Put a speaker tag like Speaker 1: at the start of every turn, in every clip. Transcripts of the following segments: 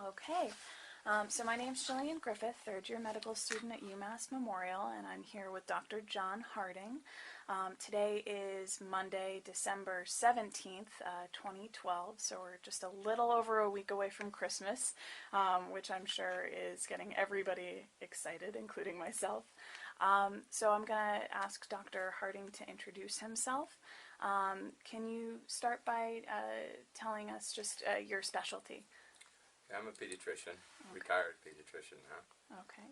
Speaker 1: Okay, so my name's Jillian Griffith, third year medical student at UMass Memorial, and I'm here with Dr. John Harding. Today is Monday, December 17th, 2012, so we're just a little over a week away from Christmas, which I'm sure is getting everybody excited, including myself. So I'm going to ask Dr. Harding to introduce himself. Can you start by telling us just your specialty?
Speaker 2: I'm a pediatrician, retired pediatrician now.
Speaker 1: Okay.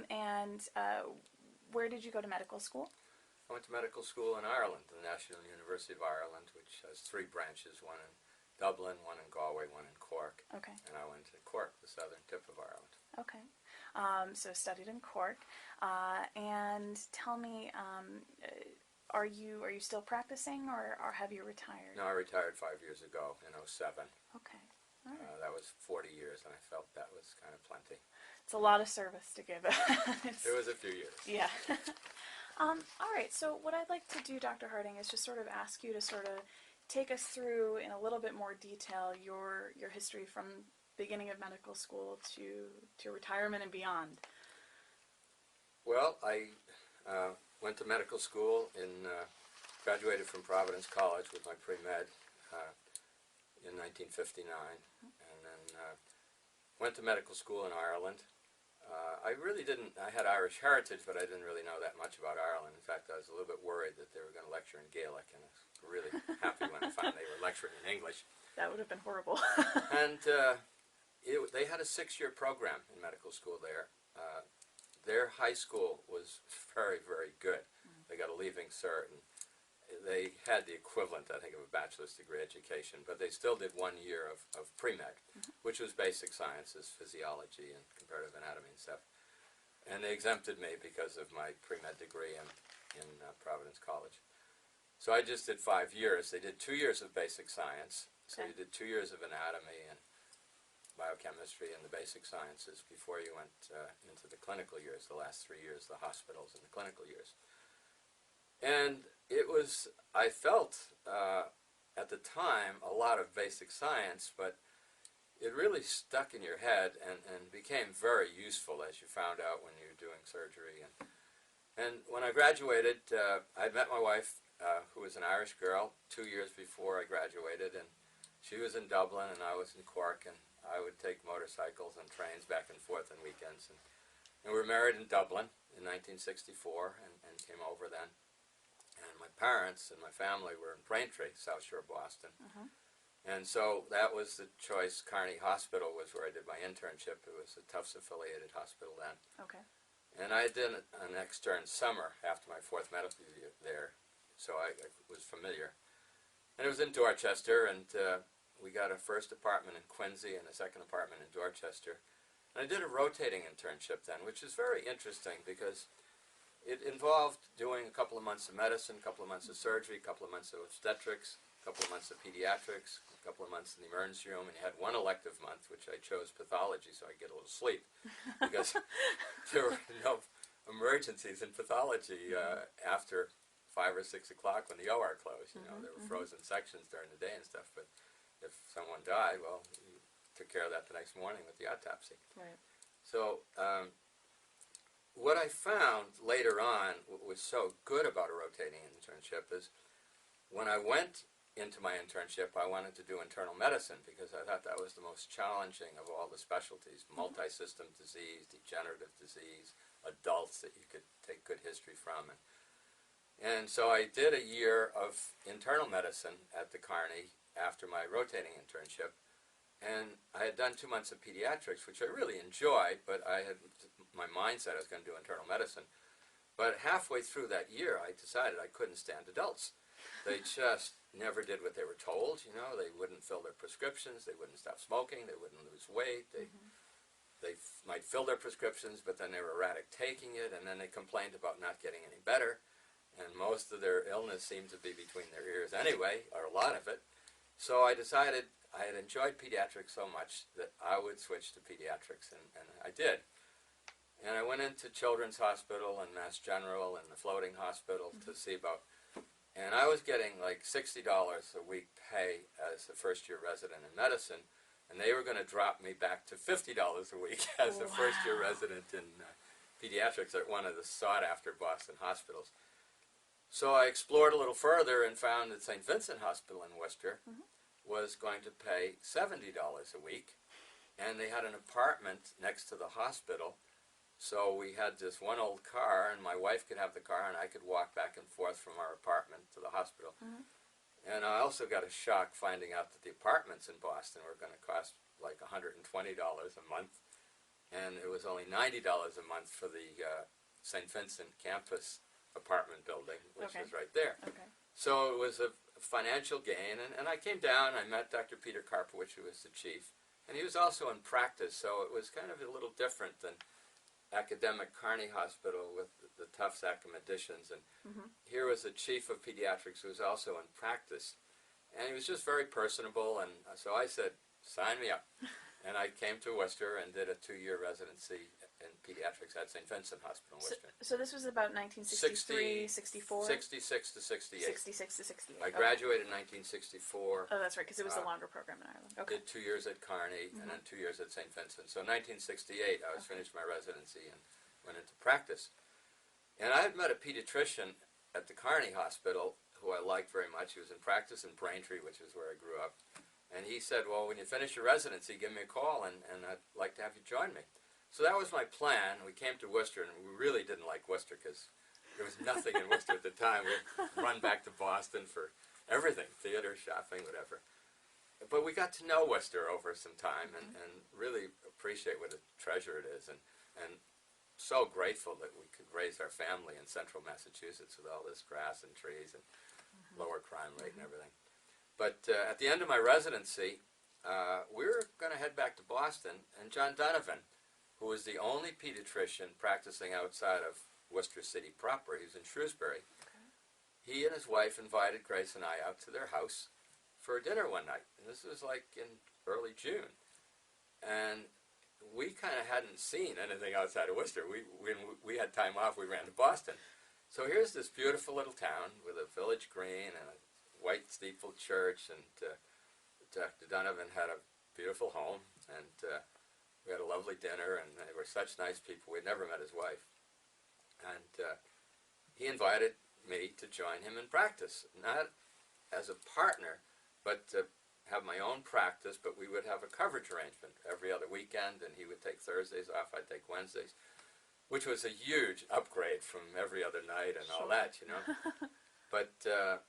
Speaker 1: And where did you go to medical school?
Speaker 2: I went to medical school in Ireland, the National University of Ireland, which has three branches, one in Dublin, one in Galway, one in Cork.
Speaker 1: Okay.
Speaker 2: And I went to Cork, the southern tip of Ireland.
Speaker 1: Okay. So studied in Cork. And tell me, are you still practicing or have you retired?
Speaker 2: No, I retired 5 years ago in '07.
Speaker 1: Okay. All right.
Speaker 2: That was 40 years, and I felt that was kind of plenty.
Speaker 1: It's a lot of service to give.
Speaker 2: It was a few years.
Speaker 1: Yeah. All right, so what I'd like to do, Dr. Harding, is just sort of ask you to sort of take us through in a little bit more detail your history from beginning of medical school to retirement and beyond.
Speaker 2: Well, I went to medical school graduated from Providence College with my pre-med in 1959, and then went to medical school in Ireland. I had Irish heritage, but I didn't really know that much about Ireland. In fact, I was a little bit worried that they were going to lecture in Gaelic, and I was really happy when I found they were lecturing in English.
Speaker 1: That would have been horrible.
Speaker 2: And they had a 6-year program in medical school there. Their high school was very, very good. They got a leaving cert, and they had the equivalent, I think, of a bachelor's degree education, but they still did 1 year of pre-med, which was basic sciences, physiology, and comparative anatomy and stuff. And they exempted me because of my pre-med degree in Providence College. So I just did 5 years. They did 2 years of basic science, so you did 2 years of anatomy and biochemistry and the basic sciences before you went into the clinical years, the last 3 years, the hospitals and the clinical years. And it was, I felt at the time, a lot of basic science, but it really stuck in your head and became very useful, as you found out when you were doing surgery. And when I graduated, I'd met my wife, who was an Irish girl, 2 years before I graduated, and she was in Dublin and I was in Cork, and I would take motorcycles and trains back and forth on weekends. And we were married in Dublin in 1964 and came over then. And my parents and my family were in Braintree, South Shore of Boston. And so that was the choice. Carney Hospital was where I did my internship. It was a Tufts-affiliated hospital then.
Speaker 1: Okay.
Speaker 2: And I did an extern summer after my 4th medical year there, so I was familiar. And it was in Dorchester, and we got a first apartment in Quincy and a second apartment in Dorchester. And I did a rotating internship then, which is very interesting because it involved doing a couple of months of medicine, a couple of months of surgery, a couple of months of obstetrics, a couple of months of pediatrics, a couple of months in the emergency room, and you had one elective month, which I chose pathology so I could get a little sleep, because there were no emergencies in pathology after 5 or 6 o'clock when the OR closed. You know, there were frozen sections during the day and stuff, but if someone died, well, you took care of that the next morning with the autopsy.
Speaker 1: Right.
Speaker 2: So what I found later on was so good about a rotating internship is when I went into my internship, I wanted to do internal medicine because I thought that was the most challenging of all the specialties, multi-system disease, degenerative disease, adults that you could take good history from. And so I did a year of internal medicine at the Carney after my rotating internship. And I had done 2 months of pediatrics, which I really enjoyed, but I had my mindset I was going to do internal medicine. But halfway through that year, I decided I couldn't stand adults. They just never did what they were told. You know, they wouldn't fill their prescriptions, they wouldn't stop smoking, they wouldn't lose weight. They might fill their prescriptions, but then they were erratic taking it, and then they complained about not getting any better. And most of their illness seemed to be between their ears anyway, or a lot of it. So I decided I had enjoyed pediatrics so much that I would switch to pediatrics, and I did. And I went into Children's Hospital and Mass General and the floating hospital to see about, and I was getting like $60 a week pay as a first-year resident in medicine, and they were going to drop me back to $50 a week as a first-year resident in pediatrics at one of the sought-after Boston hospitals. So I explored a little further and found that St. Vincent Hospital in Worcester was going to pay $70 a week, and they had an apartment next to the hospital. So we had this one old car, and my wife could have the car, and I could walk back and forth from our apartment to the hospital. And I also got a shock finding out that the apartments in Boston were going to cost like $120 a month, and it was only $90 a month for the St. Vincent campus apartment building, which is right there. So it was a financial gain, and I came down, I met Dr. Peter Karpowicz, who was the chief, and he was also in practice, so it was kind of a little different than academic Kearney Hospital with the Tufts academicians, and here was the chief of pediatrics who was also in practice, and he was just very personable, and so I said, sign me up. And I came to Worcester and did a 2-year residency in pediatrics at St. Vincent Hospital in Worcester.
Speaker 1: So this was about 1963, 64?
Speaker 2: 66 to 68.
Speaker 1: 66 to 68.
Speaker 2: I graduated in 1964.
Speaker 1: Oh, that's right, because it was a longer program in Ireland.
Speaker 2: Did 2 years at Kearney and then 2 years at St. Vincent. So in 1968, I was finished my residency and went into practice. And I had met a pediatrician at the Kearney Hospital who I liked very much. He was in practice in Braintree, which is where I grew up. And he said, well, when you finish your residency, give me a call, and I'd like to have you join me. So that was my plan. We came to Worcester, and we really didn't like Worcester because there was nothing in Worcester at the time. We'd run back to Boston for everything, theater, shopping, whatever. But we got to know Worcester over some time and really appreciate what a treasure it is, and so grateful that we could raise our family in central Massachusetts with all this grass and trees and lower crime rate and everything. But at the end of my residency, we were going to head back to Boston, and John Donovan, who was the only pediatrician practicing outside of Worcester City proper, he was in Shrewsbury, he and his wife invited Grace and I out to their house for dinner one night. And this was like in early June. And we kind of hadn't seen anything outside of Worcester. When we had time off, we ran to Boston. So here's this beautiful little town with a village green and a white steepled church, and Dr. Donovan had a beautiful home, and we had a lovely dinner, and they were such nice people. We'd never met his wife. And he invited me to join him in practice, not as a partner, but to have my own practice, but we would have a coverage arrangement every other weekend, and he would take Thursdays off, I'd take Wednesdays, which was a huge upgrade from every other night and all that, you know. But,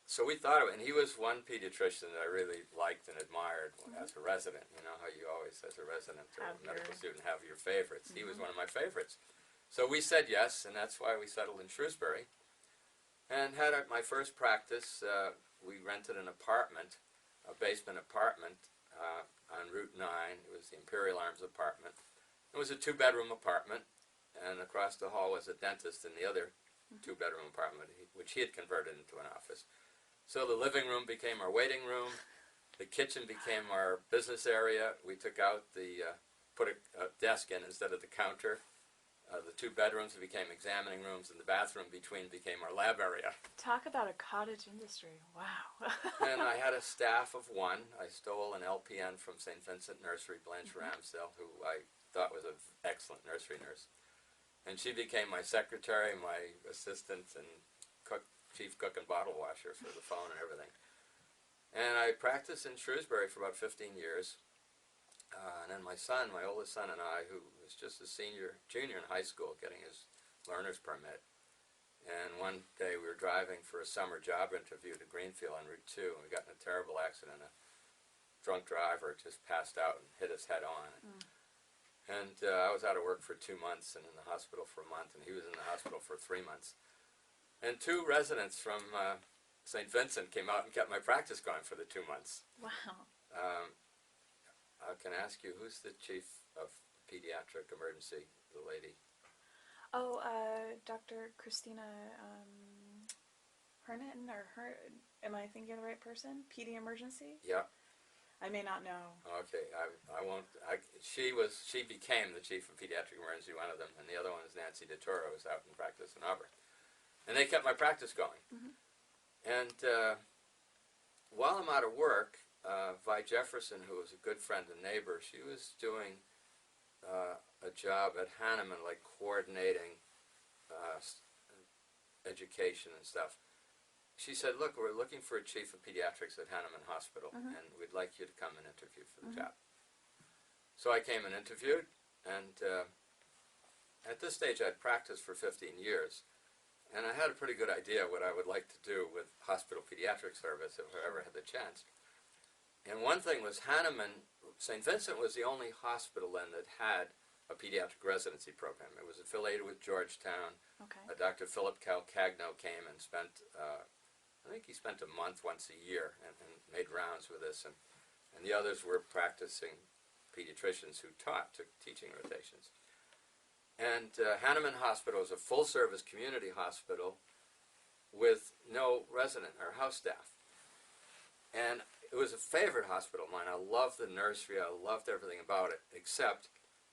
Speaker 2: so we thought of it, and he was one pediatrician that I really liked and admired as a resident. You know how you always, as a resident or a medical student, have your favorites. He was one of my favorites. So we said yes, and that's why we settled in Shrewsbury. And had my first practice. We rented an apartment, a basement apartment on Route 9. It was the Imperial Arms apartment. It was a 2-bedroom apartment, and across the hall was a dentist in the other 2-bedroom apartment, which he had converted into an office. So the living room became our waiting room. The kitchen became our business area. We took out put a desk in instead of the counter. The 2 bedrooms became examining rooms, and the bathroom between became our lab area.
Speaker 1: Talk about a cottage industry. Wow.
Speaker 2: And I had a staff of 1. I stole an LPN from St. Vincent Nursery, Blanche Ramsdell, who I thought was an excellent nursery nurse. And she became my secretary, my assistant, and chief cook and bottle washer for the phone and everything. And I practiced in Shrewsbury for about 15 years. And then my son, my oldest son, and I, who was just a junior in high school, getting his learner's permit. And one day we were driving for a summer job interview to Greenfield on Route 2, and we got in a terrible accident. A drunk driver just passed out and hit us head on. And I was out of work for 2 months and in the hospital for a month, and he was in the hospital for 3 months. And 2 residents from St. Vincent came out and kept my practice going for the 2 months.
Speaker 1: Wow.
Speaker 2: I can ask you, who's the chief of pediatric emergency, the lady?
Speaker 1: Oh, Dr. Christina Hernan, am I thinking of the right person? PD emergency?
Speaker 2: Yeah.
Speaker 1: I may not know.
Speaker 2: Okay, I won't. She became the chief of pediatric emergency, one of them, and the other one is Nancy DeToro, who's out in practice in Auburn. And they kept my practice going. And while I'm out of work, Vi Jefferson, who was a good friend and neighbor, she was doing a job at Hahnemann, like coordinating education and stuff. She said, look, we're looking for a chief of pediatrics at Hahnemann Hospital, and we'd like you to come and interview for the job. So I came and interviewed, and at this stage I'd practiced for 15 years, and I had a pretty good idea what I would like to do with hospital pediatric service if I ever had the chance. And one thing was Hahnemann, St. Vincent was the only hospital then that had a pediatric residency program. It was affiliated with Georgetown.
Speaker 1: Okay.
Speaker 2: Dr. Philip Calcagno came and spent, I think he spent a month once a year and made rounds with us, and the others were practicing pediatricians who took teaching rotations. And Hahnemann Hospital is a full-service community hospital with no resident or house staff. And it was a favorite hospital of mine. I loved the nursery. I loved everything about it, except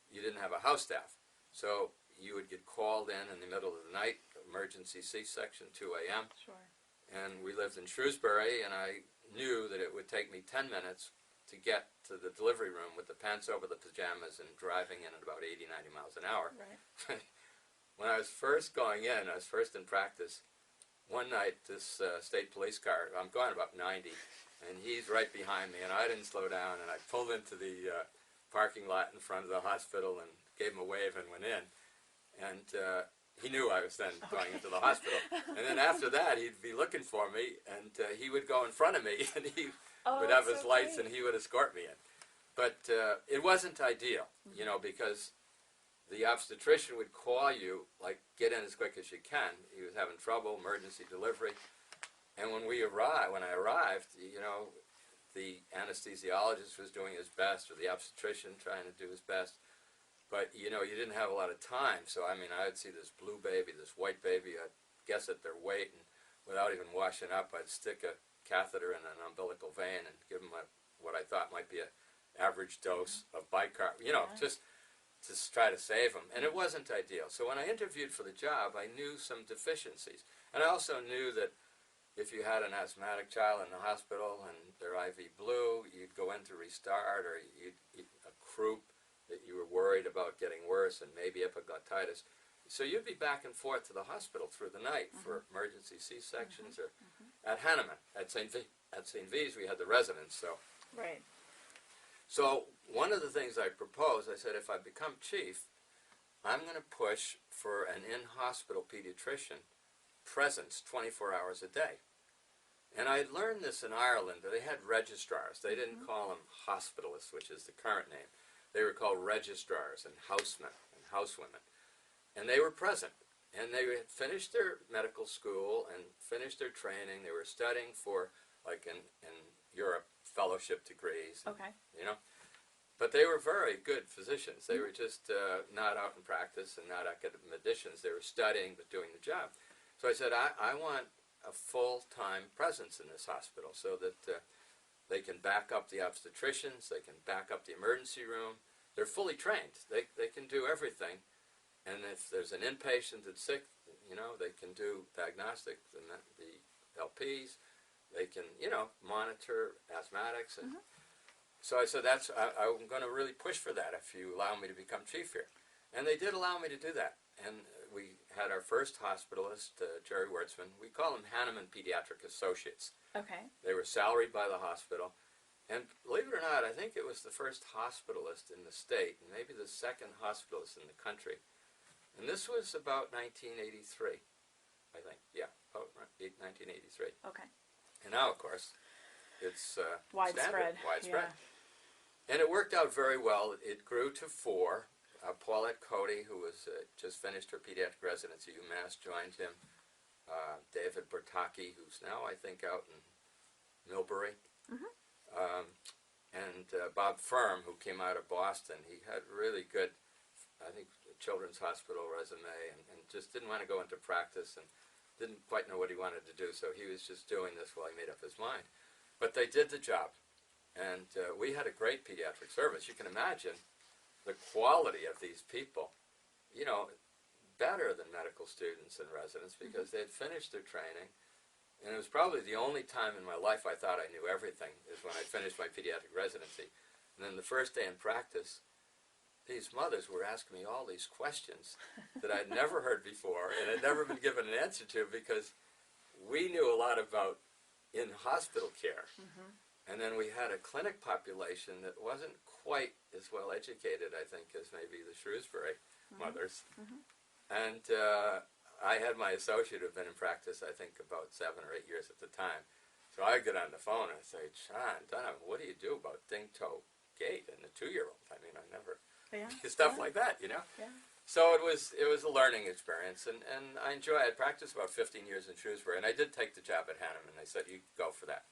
Speaker 2: you didn't have a house staff. So you would get called in the middle of the night, emergency C-section, 2 a.m.
Speaker 1: Sure.
Speaker 2: And we lived in Shrewsbury, and I knew that it would take me 10 minutes to get to the delivery room with the pants over the pajamas and driving in at about 80, 90 miles an hour.
Speaker 1: Right.
Speaker 2: When I was first going in, I was first in practice, one night this state police car, I'm going about 90, and he's right behind me, and I didn't slow down, and I pulled into the parking lot in front of the hospital and gave him a wave and went in. And he knew I was then going into the hospital. And then after that, he'd be looking for me, and he would go in front of me, and he would have his lights, and he would escort me in. But it wasn't ideal, you know, because the obstetrician would call you, like, get in as quick as you can. He was having trouble, emergency delivery. And when I arrived, you know, the anesthesiologist was doing his best, or the obstetrician trying to do his best. But, you know, you didn't have a lot of time. So, I mean, I'd see this blue baby, this white baby, I'd guess at their weight, and without even washing up, I'd stick a catheter in an umbilical vein and give them what I thought might be an average dose of bicarb, you know, just to try to save them. And it wasn't ideal. So when I interviewed for the job, I knew some deficiencies. And I also knew that if you had an asthmatic child in the hospital and their IV blew, you'd go in to restart, or you'd a croup that you were worried about getting worse, and maybe epiglottitis. So you'd be back and forth to the hospital through the night for emergency C-sections, or at Hahnemann, at St. V's, we had the residence.
Speaker 1: Right.
Speaker 2: So one of the things I proposed, I said, if I become chief, I'm going to push for an in-hospital pediatrician presence 24 hours a day. And I learned this in Ireland. They had registrars. They didn't call them hospitalists, which is the current name. They were called registrars and housemen and housewomen. And they were present. And they had finished their medical school and finished their training. They were studying for, like in Europe, fellowship degrees.
Speaker 1: Okay.
Speaker 2: You know? But they were very good physicians. They were just not out in practice and not academicians. They were studying but doing the job. So I said, I want a full-time presence in this hospital so that they can back up the obstetricians, they can back up the emergency room. They're fully trained. They can do everything. And if there's an inpatient that's sick, you know, they can do diagnostics and the LPs. They can, you know, monitor asthmatics. And so I said, I'm going to really push for that if you allow me to become chief here. And they did allow me to do that. And we had our first hospitalist, Jerry Wertzman. We call him Hahnemann Pediatric Associates.
Speaker 1: Okay.
Speaker 2: They were salaried by the hospital. And believe it or not, I think it was the first hospitalist in the state, and maybe the second hospitalist in the country. And this was about 1983, I think. Yeah, about 1983.
Speaker 1: Okay.
Speaker 2: And now, of course, it's
Speaker 1: Widespread.
Speaker 2: standard, widespread.
Speaker 1: Yeah.
Speaker 2: And it worked out very well. It grew to 4. Paulette Cody, who was just finished her pediatric residency at UMass, joined him. David Bertocchi, who's now, I think, out in Millbury. And Bob Firm, who came out of Boston. He had really good, I think, children's hospital resume, and just didn't want to go into practice and didn't quite know what he wanted to do, so he was just doing this while he made up his mind. But they did the job, and we had a great pediatric service. You can imagine the quality of these people, you know, better than medical students and residents because they had finished their training. And it was probably the only time in my life I thought I knew everything, is when I finished my pediatric residency. And then the first day in practice, these mothers were asking me all these questions that I'd never heard before and had never been given an answer to, because we knew a lot about in-hospital care.
Speaker 1: Mm-hmm.
Speaker 2: And then we had a clinic population that wasn't quite as well educated, I think, as maybe the Shrewsbury mothers.
Speaker 1: Mm-hmm.
Speaker 2: And I had my associate who'd been in practice, I think, about 7 or 8 years at the time. So I'd get on the phone and I'd say, John Dunham, what do you do about ding-toe gait and a 2-year-old? I mean, I never...
Speaker 1: Yeah.
Speaker 2: Stuff like that, you know?
Speaker 1: Yeah.
Speaker 2: So it was a learning experience, and I enjoy it. I practiced about 15 years in Shrewsbury, and I did take the job at Hannam, and they said, you go for that.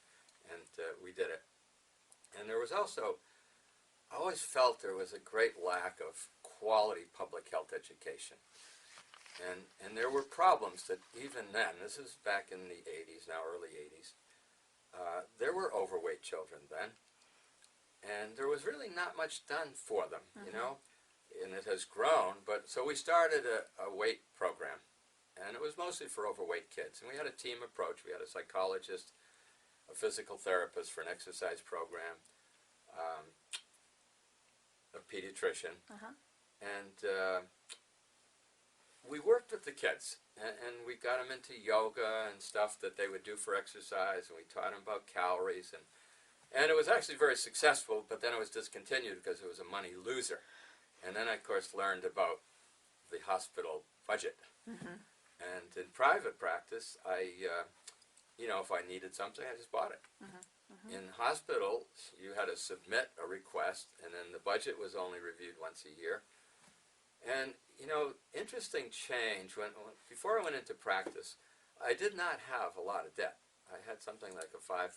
Speaker 2: And we did it. And there was also, I always felt there was a great lack of quality public health education. And there were problems that even then, this is back in the 80s, now early 80s, there were overweight children then. And there was really not much done for them, you know, and it has grown. But so we started a weight program, and it was mostly for overweight kids. And we had a team approach. We had a psychologist, a physical therapist for an exercise program, a pediatrician, and we worked with the kids, and we got them into yoga and stuff that they would do for exercise, and we taught them about calories, and it was actually very successful, but then it was discontinued because it was a money loser. And then I, of course, learned about the hospital budget. And in private practice, you know, if I needed something, I just bought it. In hospital, you had to submit a request, and then the budget was only reviewed once a year. And, you know, interesting change. Before I went into practice, I did not have a lot of debt. I had something like a $5,000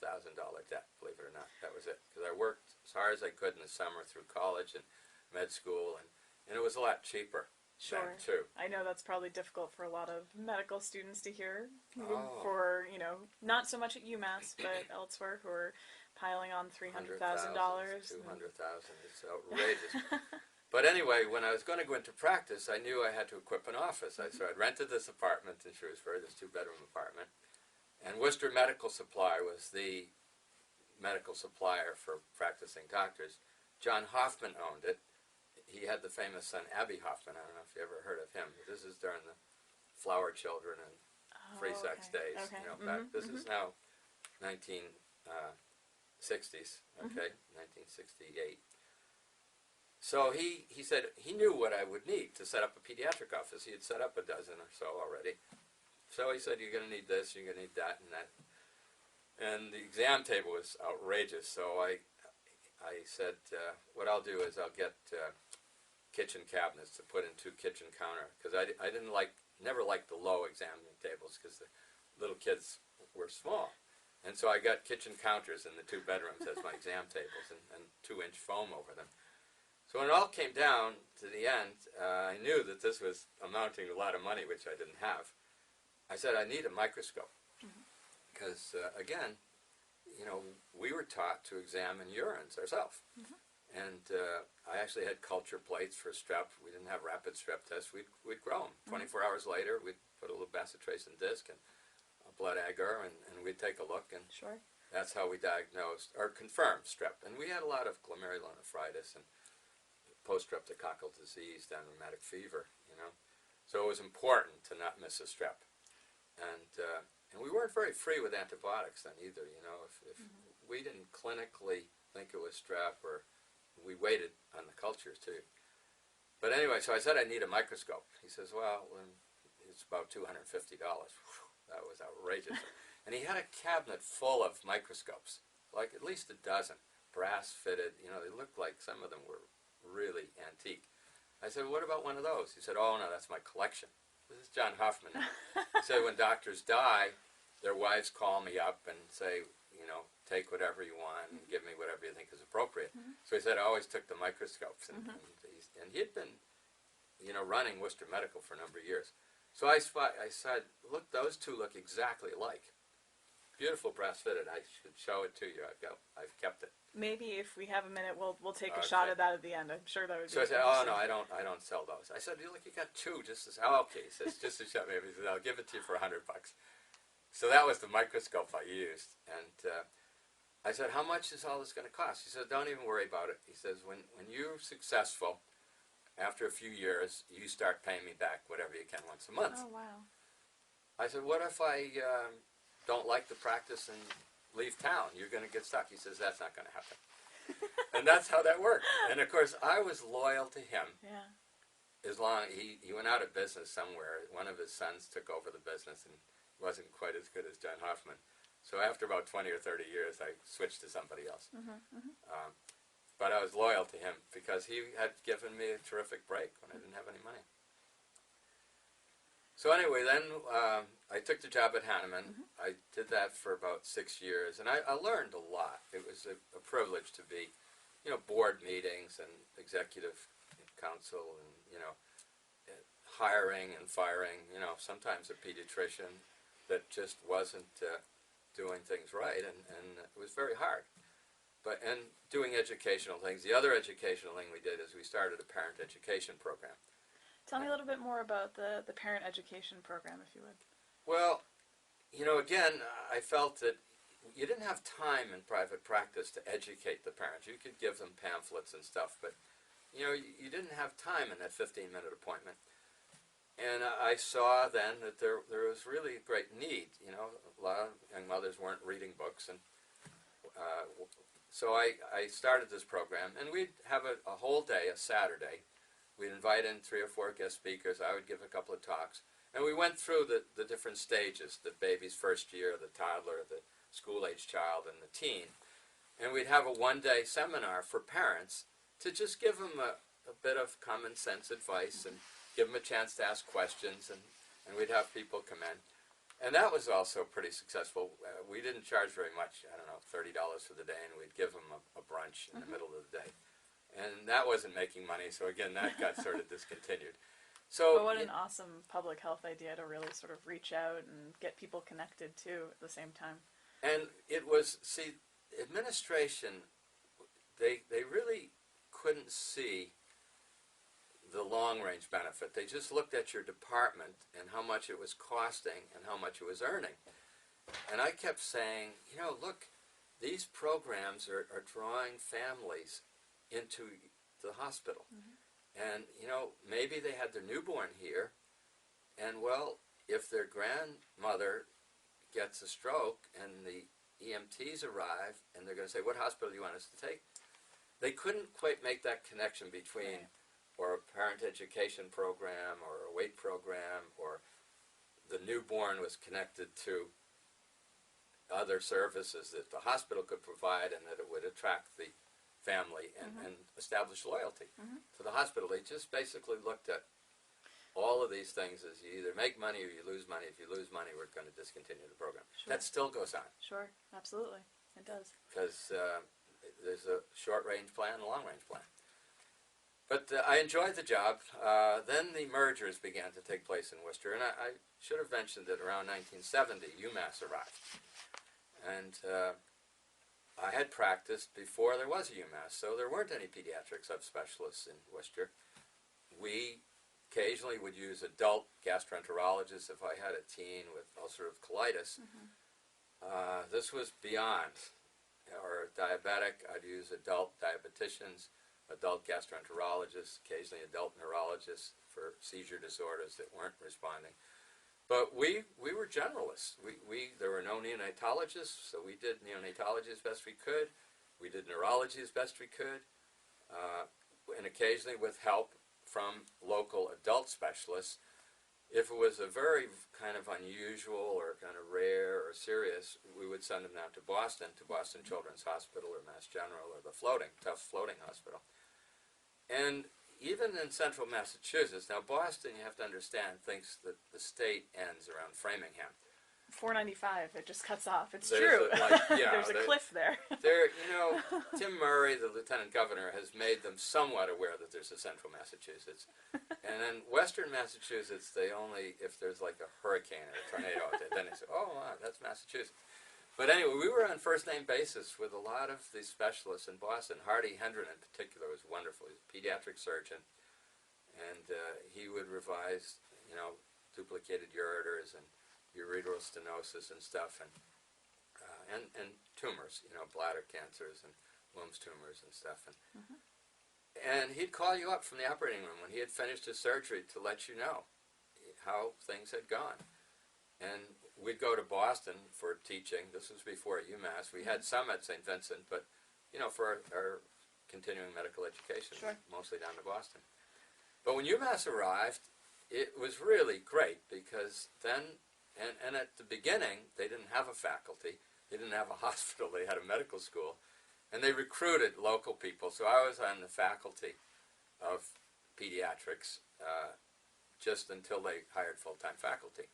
Speaker 2: debt, believe it or not. That was it. Because I worked as hard as I could in the summer through college and med school, and it was a lot cheaper.
Speaker 1: Sure.
Speaker 2: Then, too.
Speaker 1: I know that's probably difficult for a lot of medical students to hear.
Speaker 2: Oh.
Speaker 1: For, you know, not so much at UMass, but elsewhere, who are piling on $300,000.
Speaker 2: $200,000. It's outrageous. But anyway, when I was going to go into practice, I knew I had to equip an office. So I'd rented this apartment in Shrewsbury, this 2-bedroom apartment. And Worcester Medical Supply was the medical supplier for practicing doctors. John Hoffman owned it. He had the famous son, Abbie Hoffman. I don't know if you ever heard of him. This is during the flower children and free sex days.
Speaker 1: Okay.
Speaker 2: You know, this is now 1960s, okay, 1968. So he said he knew what I would need to set up a pediatric office. He had set up a dozen or so already. So he said, you're going to need this, you're going to need that, and that. And the exam table was outrageous. So I said, what I'll do is I'll get kitchen cabinets to put in 2 kitchen counter, because I never liked the low examining tables because the little kids were small. And so I got kitchen counters in the 2 bedrooms as my exam tables, and 2-inch foam over them. So when it all came down to the end, I knew that this was amounting to a lot of money, which I didn't have. I said, I need a microscope, because, again, you know, we were taught to examine urines ourselves. And I actually had culture plates for strep. We didn't have rapid strep tests. We'd grow them. 24 hours later, we'd put a little bacitracin disc and a blood agar, and we'd take a look, and that's how we diagnosed or confirmed strep. And we had a lot of glomerulonephritis and post-streptococcal disease, then rheumatic fever, you know. So it was important to not miss a strep. And we weren't very free with antibiotics then either, you know. If we didn't clinically think it was strep, or we waited on the cultures too. But anyway, so I said I need a microscope. He says, well, it's about $250. That was outrageous. And he had a cabinet full of microscopes, like at least a dozen, brass-fitted. You know, they looked like some of them were really antique. I said, what about one of those? He said, oh, no, that's my collection. This is John Hoffman. He said, when doctors die, their wives call me up and say, you know, take whatever you want and give me whatever you think is appropriate. So he said, I always took the microscopes. And he had been, you know, running Worcester Medical for a number of years. So I said, look, those 2 look exactly alike. Beautiful brass fitted. I should show it to you. I've kept it.
Speaker 1: Maybe if we have a minute, we'll take a
Speaker 2: Okay.
Speaker 1: shot at that at the end. I'm sure that would be
Speaker 2: So I said, oh,
Speaker 1: interesting.
Speaker 2: no, I don't sell those. I said, look, you got 2 just as, oh, okay. He says, just to show me. He says, I'll give it to you for $100. So that was the microscope I used. And I said, how much is all this going to cost? He said, don't even worry about it. He says, when you're successful, after a few years, you start paying me back whatever you can once a month.
Speaker 1: Oh, wow.
Speaker 2: I said, what if I don't like the practice and leave town? You're going to get stuck. He says, that's not going to happen. And that's how that worked. And of course, I was loyal to him.
Speaker 1: Yeah.
Speaker 2: As long he went out of business somewhere. One of his sons took over the business and wasn't quite as good as John Hoffman. So after about 20 or 30 years, I switched to somebody else. But I was loyal to him because he had given me a terrific break when I didn't have any money. So anyway, then I took the job at Hanneman. I did that for about 6 years, and I learned a lot. It was a privilege to be, board meetings and executive council and, hiring and firing, sometimes a pediatrician that just wasn't doing things right, and it was very hard. And doing educational things. The other educational thing we did is we started a parent education program.
Speaker 1: Tell me a little bit more about the parent education program, if you would.
Speaker 2: Well, again, I felt that you didn't have time in private practice to educate the parents. You could give them pamphlets and stuff, but, you didn't have time in that 15-minute appointment. And I saw then that there was really a great need. A lot of young mothers weren't reading books, and so I started this program, and we'd have a whole day, a Saturday. We'd invite in 3 or 4 guest speakers. I would give a couple of talks. And we went through the different stages, the baby's first year, the toddler, the school-age child, and the teen. And we'd have a one-day seminar for parents to just give them a bit of common sense advice and give them a chance to ask questions, and we'd have people come in. And that was also pretty successful. We didn't charge very much, I don't know, $30 for the day, and we'd give them a brunch in the middle of the day. And that wasn't making money, so again, that got sort of discontinued. So,
Speaker 1: but what an awesome public health idea to really sort of reach out and get people connected too at the same time.
Speaker 2: And it was, administration, they really couldn't see the long-range benefit. They just looked at your department and how much it was costing and how much it was earning. And I kept saying, look, these programs are drawing families into the hospital. And, maybe they had their newborn here, and, well, if their grandmother gets a stroke and the EMTs arrive and they're going to say, what hospital do you want us to take? They couldn't quite make that connection between or a parent education program or a weight program, or the newborn was connected to other services that the hospital could provide, and that it would attract the family and establish loyalty to the hospital. They just basically looked at all of these things as you either make money or you lose money. If you lose money, we're going to discontinue the program.
Speaker 1: Sure.
Speaker 2: That still goes on.
Speaker 1: Sure, absolutely. It does.
Speaker 2: Because there's a short-range plan and a long-range plan. But I enjoyed the job. Then the mergers began to take place in Worcester, and I should have mentioned that around 1970, UMass arrived. And I had practiced before there was a UMass, so there weren't any pediatric subspecialists in Worcester. We occasionally would use adult gastroenterologists if I had a teen with ulcerative colitis. This was beyond. Or diabetic, I'd use adult diabeticians, adult gastroenterologists, occasionally adult neurologists for seizure disorders that weren't responding. But we were generalists. There were no neonatologists, so we did neonatology as best we could. We did neurology as best we could, and occasionally with help from local adult specialists. If it was a very kind of unusual or kind of rare or serious, we would send them down to Boston Children's Hospital or Mass General or the Tufts Floating Hospital. And even in central Massachusetts, now Boston, you have to understand, thinks that the state ends around Framingham.
Speaker 1: 495, it just cuts off. It's
Speaker 2: There's
Speaker 1: true.
Speaker 2: There's
Speaker 1: a cliff there.
Speaker 2: Tim Murray, the lieutenant governor, has made them somewhat aware that there's a central Massachusetts. And in western Massachusetts, they only, if there's like a hurricane or a tornado, then they say, oh, wow, that's Massachusetts. But anyway, we were on first-name basis with a lot of these specialists in Boston. Hardy Hendren in particular was wonderful. He's a pediatric surgeon, and he would revise, duplicated ureters and ureteral stenosis and stuff, and tumors, bladder cancers and Wilms tumors and stuff. And he'd call you up from the operating room when he had finished his surgery to let you know how things had gone. And we'd go to Boston for teaching. This was before UMass. We had some at St. Vincent, but, for our continuing medical education,
Speaker 1: Sure.
Speaker 2: mostly down to Boston. But when UMass arrived, it was really great because then, and at the beginning, they didn't have a faculty. They didn't have a hospital. They had a medical school. And they recruited local people. So I was on the faculty of pediatrics just until they hired full-time faculty.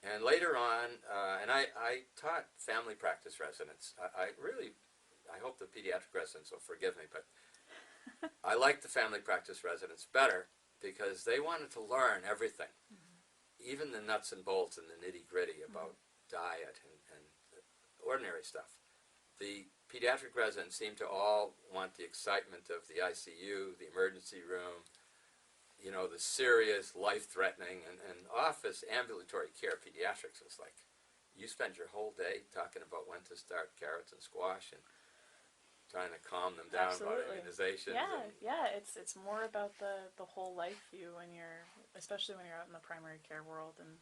Speaker 2: And later on, and I taught family practice residents. I hope the pediatric residents will forgive me, but I liked the family practice residents better because they wanted to learn everything, even the nuts and bolts and the nitty-gritty about diet and ordinary stuff. The pediatric residents seem to all want the excitement of the ICU, the emergency room, the serious, life-threatening, and office ambulatory care pediatrics is like, you spend your whole day talking about when to start carrots and squash and trying to calm them down about
Speaker 1: Absolutely.
Speaker 2: immunizations.
Speaker 1: Yeah. It's more about the whole life view especially when you're out in the primary care world and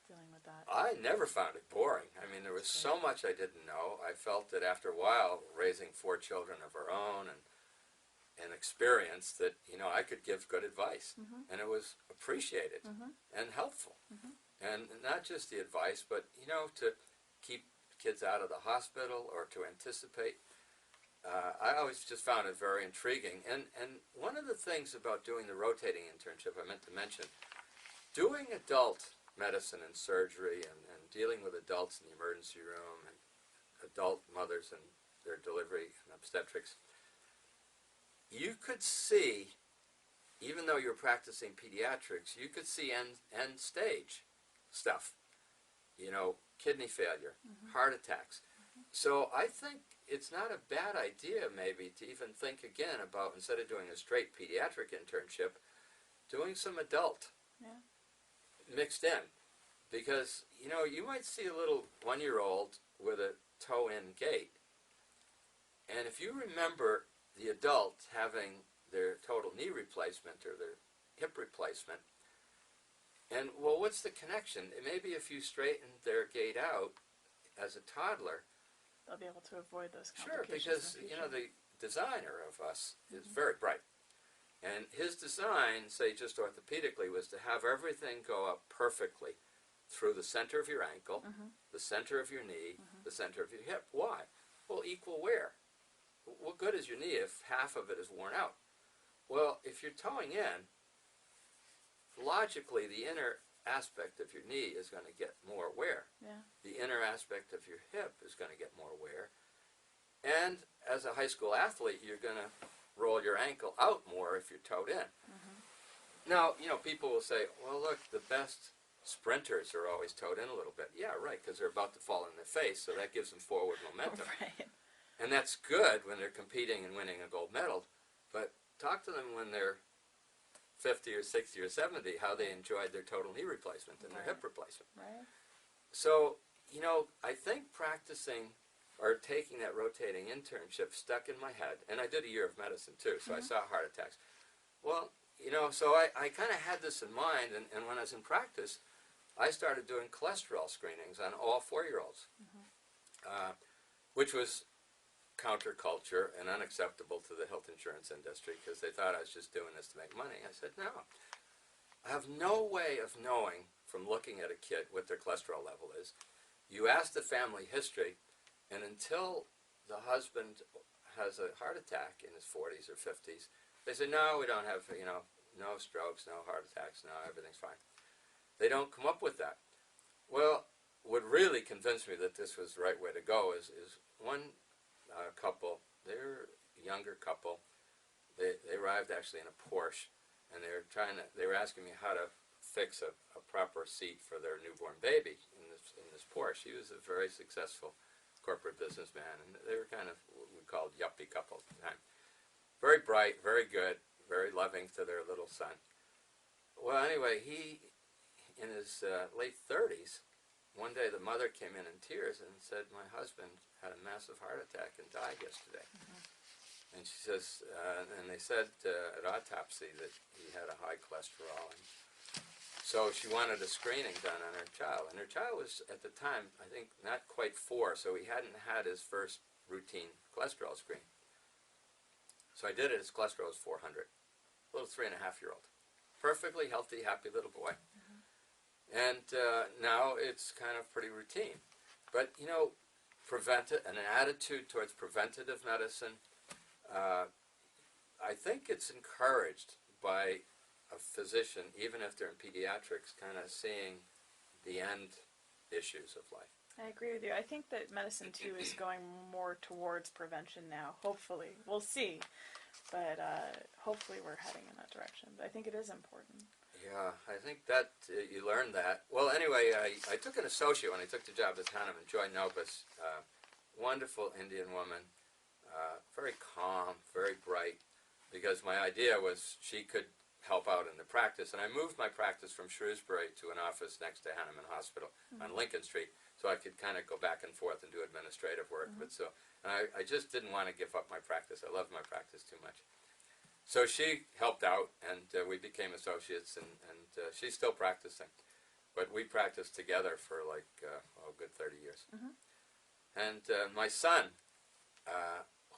Speaker 1: dealing with that.
Speaker 2: I never found it boring. I mean, there was so much I didn't know. I felt that after a while, raising 4 children of our own and experience that, I could give good advice. And it was appreciated and helpful. And not just the advice, but, to keep kids out of the hospital or to anticipate. I always just found it very intriguing. And one of the things about doing the rotating internship I meant to mention, doing adult medicine and surgery and dealing with adults in the emergency room and adult mothers and their delivery and obstetrics, you could see, even though you're practicing pediatrics, you could see end stage stuff, kidney failure, heart attacks. So I think it's not a bad idea maybe to even think again about, instead of doing a straight pediatric internship, doing some adult mixed in. Because, you might see a little 1-year-old with a toe-in gait. And if you remember the adult having their total knee replacement or their hip replacement, and, well, what's the connection? Maybe if you straightened their gait out as a toddler,
Speaker 1: They'll be able to avoid those
Speaker 2: sure,
Speaker 1: complications.
Speaker 2: because, the designer of us is very bright. And his design, say just orthopedically, was to have everything go up perfectly through the center of your ankle, the center of your knee, the center of your hip. Why? Well, equal wear. What good is your knee if half of it is worn out? Well, if you're toeing in, logically the inner aspect of your knee is going to get more wear.
Speaker 1: Yeah.
Speaker 2: The inner aspect of your hip is going to get more wear. And as a high school athlete, you're going to roll your ankle out more if you're toed in. Now, people will say, well, look, the best sprinters are always toed in a little bit. Yeah, right, because they're about to fall on their face, so that gives them forward momentum.
Speaker 1: Right.
Speaker 2: And that's good when they're competing and winning a gold medal, but talk to them when they're 50 or 60 or 70, how they enjoyed their total knee replacement and their hip replacement.
Speaker 1: Right.
Speaker 2: So, I think practicing or taking that rotating internship stuck in my head, and I did a year of medicine too, so I saw heart attacks. Well, so I kind of had this in mind, and when I was in practice, I started doing cholesterol screenings on all 4-year-olds, which was counterculture and unacceptable to the health insurance industry because they thought I was just doing this to make money. I said, no. I have no way of knowing from looking at a kid what their cholesterol level is. You ask the family history, and until the husband has a heart attack in his 40s or 50s, they say, no, we don't have, no strokes, no heart attacks, no, everything's fine. They don't come up with that. Well, what really convinced me that this was the right way to go is one couple, they're a younger couple, they arrived actually in a Porsche, and they were asking me how to fix a proper seat for their newborn baby in this Porsche. He was a very successful corporate businessman, and they were kind of what we called yuppie couple at the time. Very bright, very good, very loving to their little son. Well, anyway, he, in his late 30s, one day the mother came in tears and said, my husband had a massive heart attack and died yesterday. And she says, and they said at autopsy that he had a high cholesterol. And so she wanted a screening done on her child. And her child was, at the time, I think, not quite 4, so he hadn't had his first routine cholesterol screen. So I did it. His cholesterol was 400. A little 3.5-year-old. Perfectly healthy, happy little boy. And now it's kind of pretty routine. But, you know, an attitude towards preventative medicine, I think it's encouraged by a physician, even if they're in pediatrics, kind of seeing the end issues of life.
Speaker 1: I agree with you. I think that medicine, too, is going more towards prevention now. Hopefully. We'll see. But hopefully we're heading in that direction. But I think it is important.
Speaker 2: Yeah, I think that you learn that. Well, anyway, I took an associate when I took the job as Hahnemann, Joy Nobis, wonderful Indian woman, very calm, very bright, because my idea was she could help out in the practice. And I moved my practice from Shrewsbury to an office next to Hahnemann Hospital on Lincoln Street, so I could kind of go back and forth and do administrative work. But I just didn't want to give up my practice. I loved my practice too much. So she helped out, and we became associates, and she's still practicing. But we practiced together for like a good 30 years. And my son,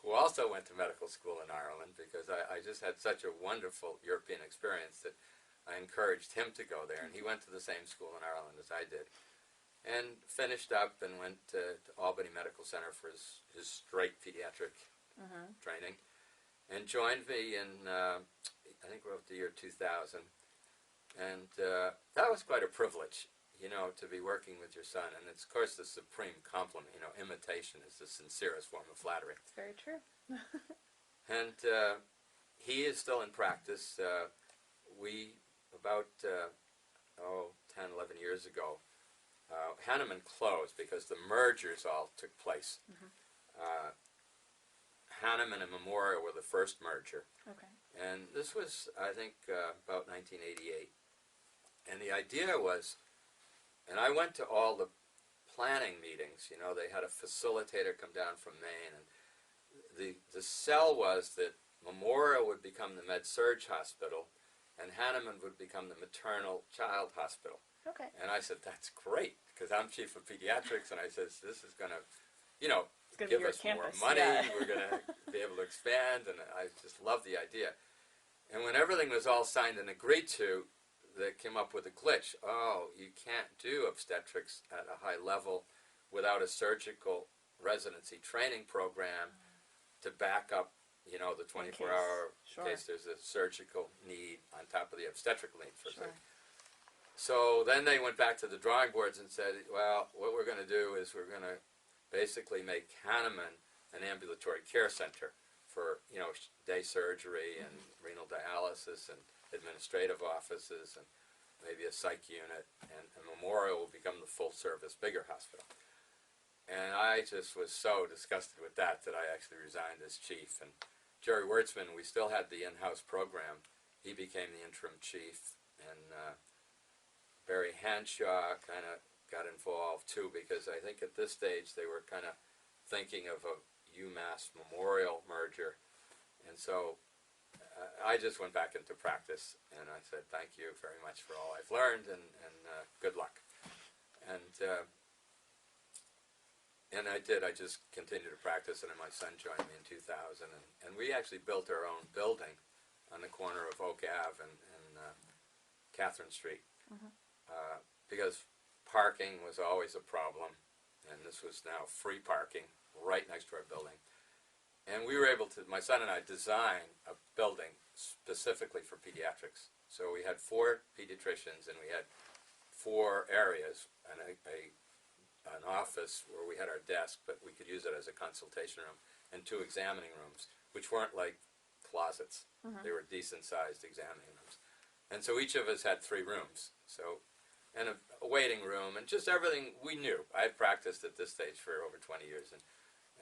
Speaker 2: who also went to medical school in Ireland, because I just had such a wonderful European experience that I encouraged him to go there, and he went to the same school in Ireland as I did, and finished up and went to Albany Medical Center for his straight pediatric training, and joined me in, I think we're up to the year 2000, and that was quite a privilege, you know, to be working with your son, and it's, of course, the supreme compliment. You know, imitation is the sincerest form of flattery.
Speaker 1: It's very true.
Speaker 2: And he is still in practice. About 10, 11 years ago, Hahnemann closed because the mergers all took place. Hahnemann and Memorial were the first merger.
Speaker 1: Okay.
Speaker 2: And this was, I think, about 1988. And the idea was, and I went to all the planning meetings. You know, they had a facilitator come down from Maine, and the sell was that Memorial would become the med-surg hospital, and Hahnemann would become the maternal child hospital.
Speaker 1: Okay.
Speaker 2: And I said, that's great, because I'm chief of pediatrics, and I said, this is going to, you know,
Speaker 1: It's
Speaker 2: give us
Speaker 1: campus,
Speaker 2: more money,
Speaker 1: yeah.
Speaker 2: we're going to be able to expand, and I just love the idea. And when everything was all signed and agreed to, they came up with a glitch. Oh, you can't do obstetrics at a high level without a surgical residency training program to back up, you know, the 24-hour
Speaker 1: Sure.
Speaker 2: in case there's a surgical need on top of the obstetrical need for
Speaker 1: Sure.
Speaker 2: surgery. So then they went back to the drawing boards and said, well, what we're going to do is we're going to basically make Hahnemann an ambulatory care center for, you know, day surgery and renal dialysis and administrative offices and maybe a psych unit, and Memorial will become the full-service, bigger hospital. And I just was so disgusted with that I actually resigned as chief. And Jerry Wertzman, we still had the in-house program. He became the interim chief, and Barry Hanshaw kind of got involved too, because I think at this stage they were kind of thinking of a UMass Memorial merger. And so I just went back into practice, and I said, thank you very much for all I've learned, and good luck. And I did. I just continued to practice, and then my son joined me in 2000, and we actually built our own building on the corner of Oak Ave and Catherine Street, because parking was always a problem, and this was now free parking right next to our building. And we were able to, my son and I, design a building specifically for pediatrics. So we had 4 pediatricians, and we had 4 areas, and an office where we had our desk, but we could use it as a consultation room, and 2 examining rooms, which weren't like closets. They were decent-sized examining rooms. And so each of us had 3 rooms, and a waiting room, and just everything we knew. I had practiced at this stage for over 20 years, and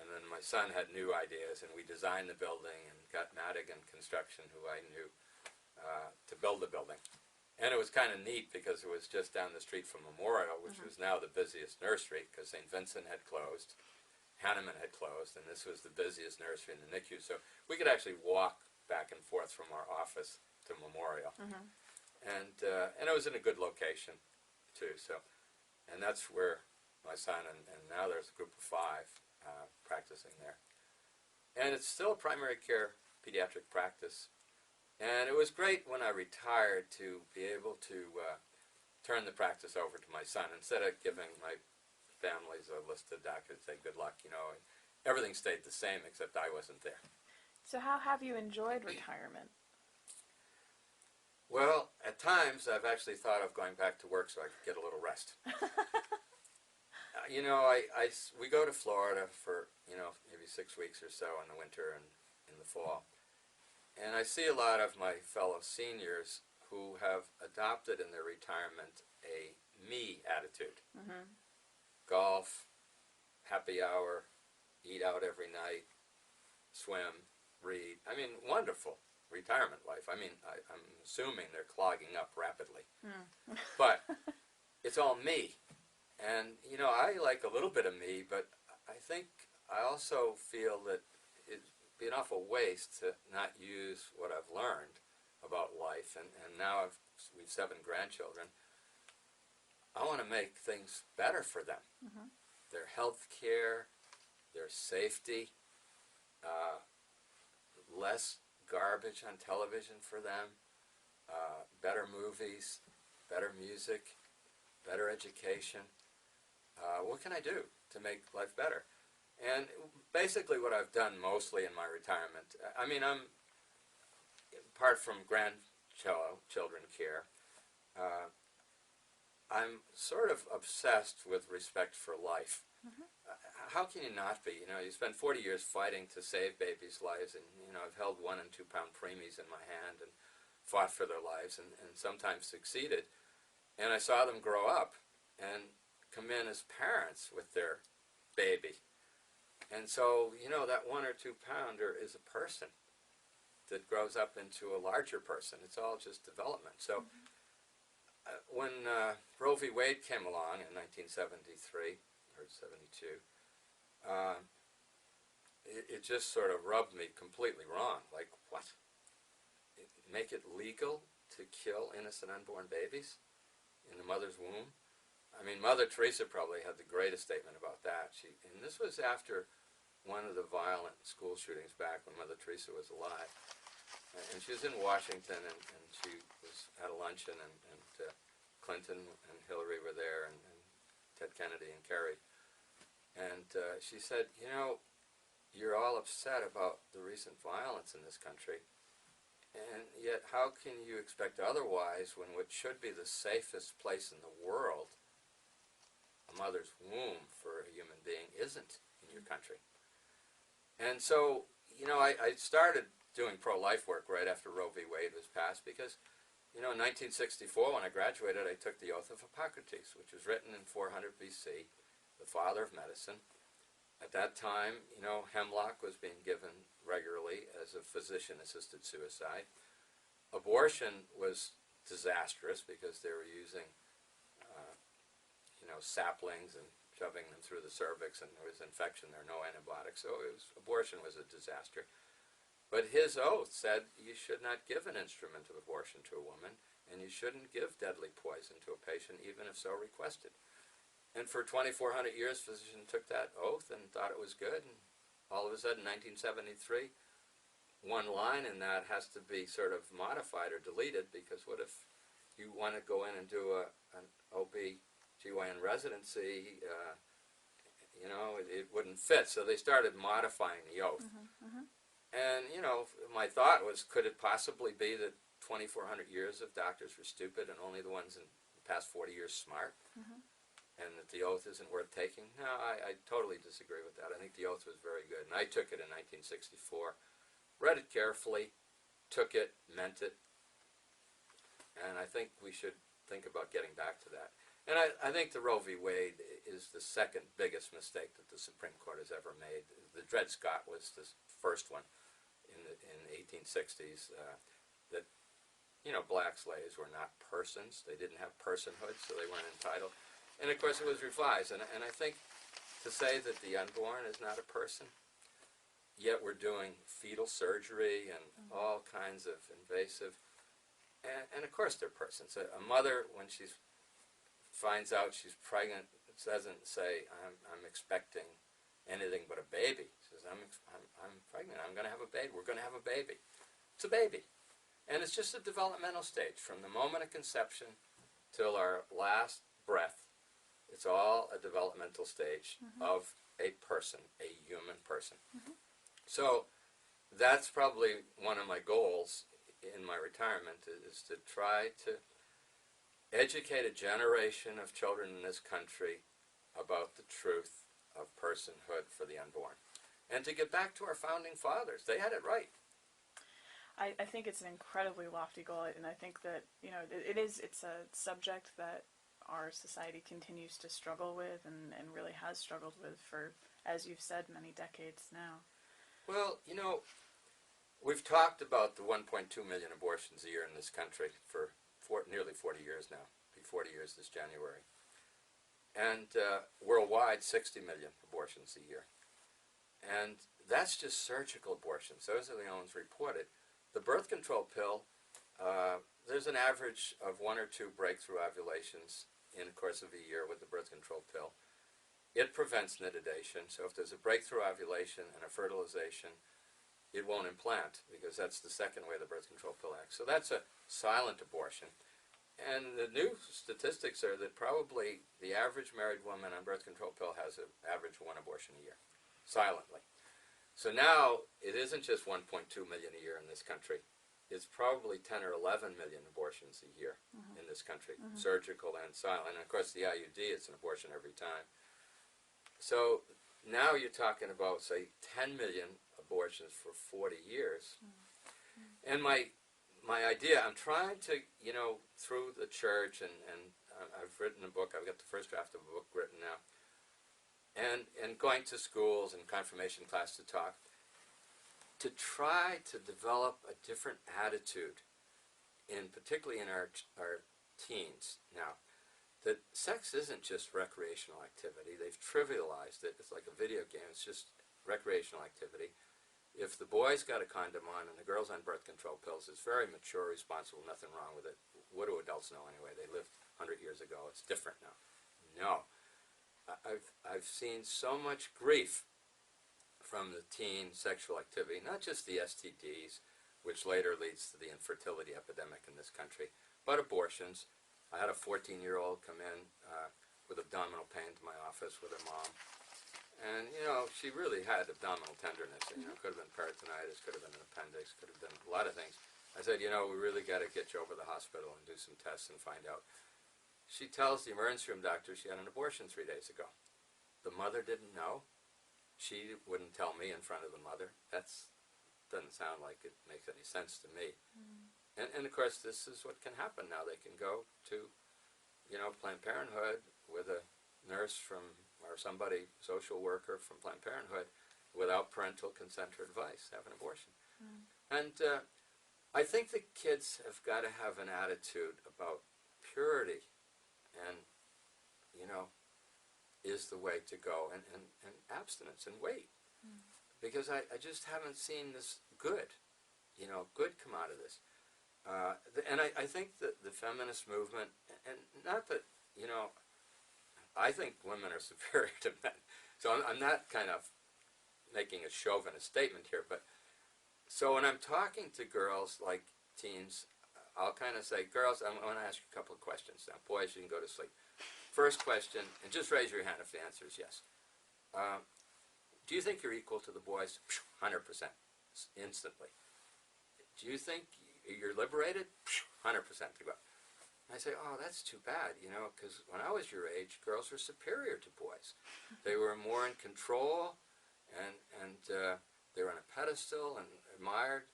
Speaker 2: then my son had new ideas, and we designed the building and got Madigan Construction, who I knew, to build the building. And it was kind of neat because it was just down the street from Memorial, which was now the busiest nursery because St. Vincent had closed, Hanneman had closed, and this was the busiest nursery in the NICU. So we could actually walk back and forth from our office to Memorial. And it was in a good location, too. So, and that's where my son, and now there's a group of 5 practicing there. And it's still a primary care pediatric practice. And it was great when I retired to be able to turn the practice over to my son instead of giving my families a list of doctors, say good luck, you know. Everything stayed the same except I wasn't there.
Speaker 1: So how have you enjoyed retirement?
Speaker 2: Well, at times I've actually thought of going back to work so I could get a little rest. You know, we go to Florida for, you know, maybe 6 weeks or so in the winter and in the fall. And I see a lot of my fellow seniors who have adopted in their retirement a me attitude. Golf, happy hour, eat out every night, swim, read. I mean, wonderful retirement life. I mean, I'm assuming they're clogging up rapidly. But it's all me. And, you know, I like a little bit of me, but I think I also feel that it'd be an awful waste to not use what I've learned about life. And now we've 7 grandchildren. I want to make things better for them. Their health care, their safety, less garbage on television for them, better movies, better music, better education. What can I do to make life better? And basically what I've done mostly in my retirement, I mean, apart from grandchildren care, I'm sort of obsessed with respect for life. How can you not be? You know, you spend 40 years fighting to save babies' lives, and, you know, I've held 1 and 2 pound preemies in my hand and fought for their lives and sometimes succeeded. And I saw them grow up and come in as parents with their baby. And so, you know, that 1 or 2 pounder is a person that grows up into a larger person. It's all just development. So when Roe v. Wade came along in 1973 or 72, it just sort of rubbed me completely wrong. Like, what? Make it legal to kill innocent unborn babies in the mother's womb? I mean, Mother Teresa probably had the greatest statement about that. And this was after one of the violent school shootings back when Mother Teresa was alive. And she was in Washington, and she was at a luncheon, and Clinton and Hillary were there, and Ted Kennedy and Kerry. And she said, you know, you're all upset about the recent violence in this country, and yet how can you expect otherwise when what should be the safest place in the world, a mother's womb for a human being, isn't in your country? And so, you know, I started doing pro-life work right after Roe v. Wade was passed because, you know, in 1964 when I graduated, I took the Oath of Hippocrates, which was written in 400 BC, the father of medicine. At that time, you know, hemlock was being given regularly as a physician-assisted suicide. Abortion was disastrous because they were using, you know, saplings and shoving them through the cervix, and there was infection, there were no antibiotics, so abortion was a disaster. But his oath said you should not give an instrument of abortion to a woman, and you shouldn't give deadly poison to a patient, even if so requested. And for 2,400 years, physicians took that oath and thought it was good, and all of a sudden, 1973, one line in that has to be sort of modified or deleted, because what if you want to go in and do an OB-GYN residency, you know, it wouldn't fit. So they started modifying the oath. And, you know, my thought was, could it possibly be that 2,400 years of doctors were stupid and only the ones in the past 40 years smart? And that the oath isn't worth taking? No, I totally disagree with that. I think the oath was very good. And I took it in 1964, read it carefully, took it, meant it. And I think we should think about getting back to that. And I think the Roe v. Wade is the second biggest mistake that the Supreme Court has ever made. The Dred Scott was the first one in the 1860s that, you know, black slaves were not persons. They didn't have personhood, so they weren't entitled. And of course it was revised. And I think to say that the unborn is not a person, yet we're doing fetal surgery and all kinds of invasive, and of course they're persons. A mother, when she finds out she's pregnant, doesn't say, I'm expecting anything but a baby. She says, I'm pregnant, I'm going to have a baby, we're going to have a baby. It's a baby. And it's just a developmental stage. From the moment of conception till our last breath, it's all a developmental stage of a person, a human person. So that's probably one of my goals in my retirement, is to try to educate a generation of children in this country about the truth of personhood for the unborn. And to get back to our founding fathers. They had it right.
Speaker 1: I think it's an incredibly lofty goal, and I think that, it's a subject that our society continues to struggle with and really has struggled with for, as you've said, many decades now.
Speaker 2: Well, we've talked about the 1.2 million abortions a year in this country for nearly 40 years now. It'll be 40 years this January. And worldwide, 60 million abortions a year. And that's just surgical abortions. Those are the ones reported. The birth control pill, there's an average of 1 or 2 breakthrough ovulations in the course of a year with the birth control pill. It prevents nididation, so if there's a breakthrough ovulation and a fertilization, it won't implant, because that's the second way the birth control pill acts. So that's a silent abortion. And the new statistics are that probably the average married woman on birth control pill has an average 1 abortion a year, silently. So now it isn't just 1.2 million a year in this country. It's probably 10 or 11 million abortions a year in this country, surgical and silent. And of course the IUD, it's an abortion every time. So now you're talking about, say, 10 million abortions for 40 years. And my idea, I'm trying to, through the church, and I've written a book, I've got the first draft of a book written now, and going to schools and confirmation class to talk, to try to develop a different attitude, particularly in our teens now, that sex isn't just recreational activity. They've trivialized it. It's like a video game. It's just recreational activity. If the boy's got a condom on and the girl's on birth control pills, it's very mature, responsible, nothing wrong with it. What do adults know anyway? They lived 100 years ago. It's different now. No. I've seen so much grief from the teen sexual activity, not just the STDs, which later leads to the infertility epidemic in this country, but abortions. I had a 14-year-old come in with abdominal pain to my office with her mom. And, she really had abdominal tenderness. Could have been peritonitis, could have been an appendix, could have been a lot of things. I said, we really got to get you over to the hospital and do some tests and find out. She tells the emergency room doctor she had an abortion 3 days ago. The mother didn't know. She wouldn't tell me in front of the mother. That doesn't sound like it makes any sense to me. And of course, this is what can happen now. They can go to, Planned Parenthood with a nurse or somebody, social worker from Planned Parenthood, without parental consent or advice, have an abortion. And I think the kids have got to have an attitude about purity and, is the way to go, and abstinence and wait. Because I just haven't seen this good come out of this. And I think that the feminist movement, and not that, I think women are superior to men. So I'm not kind of making a chauvinist statement here, but so when I'm talking to girls like teens, I'll kind of say, girls, I want to ask you a couple of questions now. Boys, you can go to sleep. First question, and just raise your hand if the answer is yes. Do you think you're equal to the boys? 100%, instantly. Do you think you're liberated? 100% to go. And I say, oh, that's too bad, because when I was your age, girls were superior to boys. They were more in control, and they were on a pedestal and admired.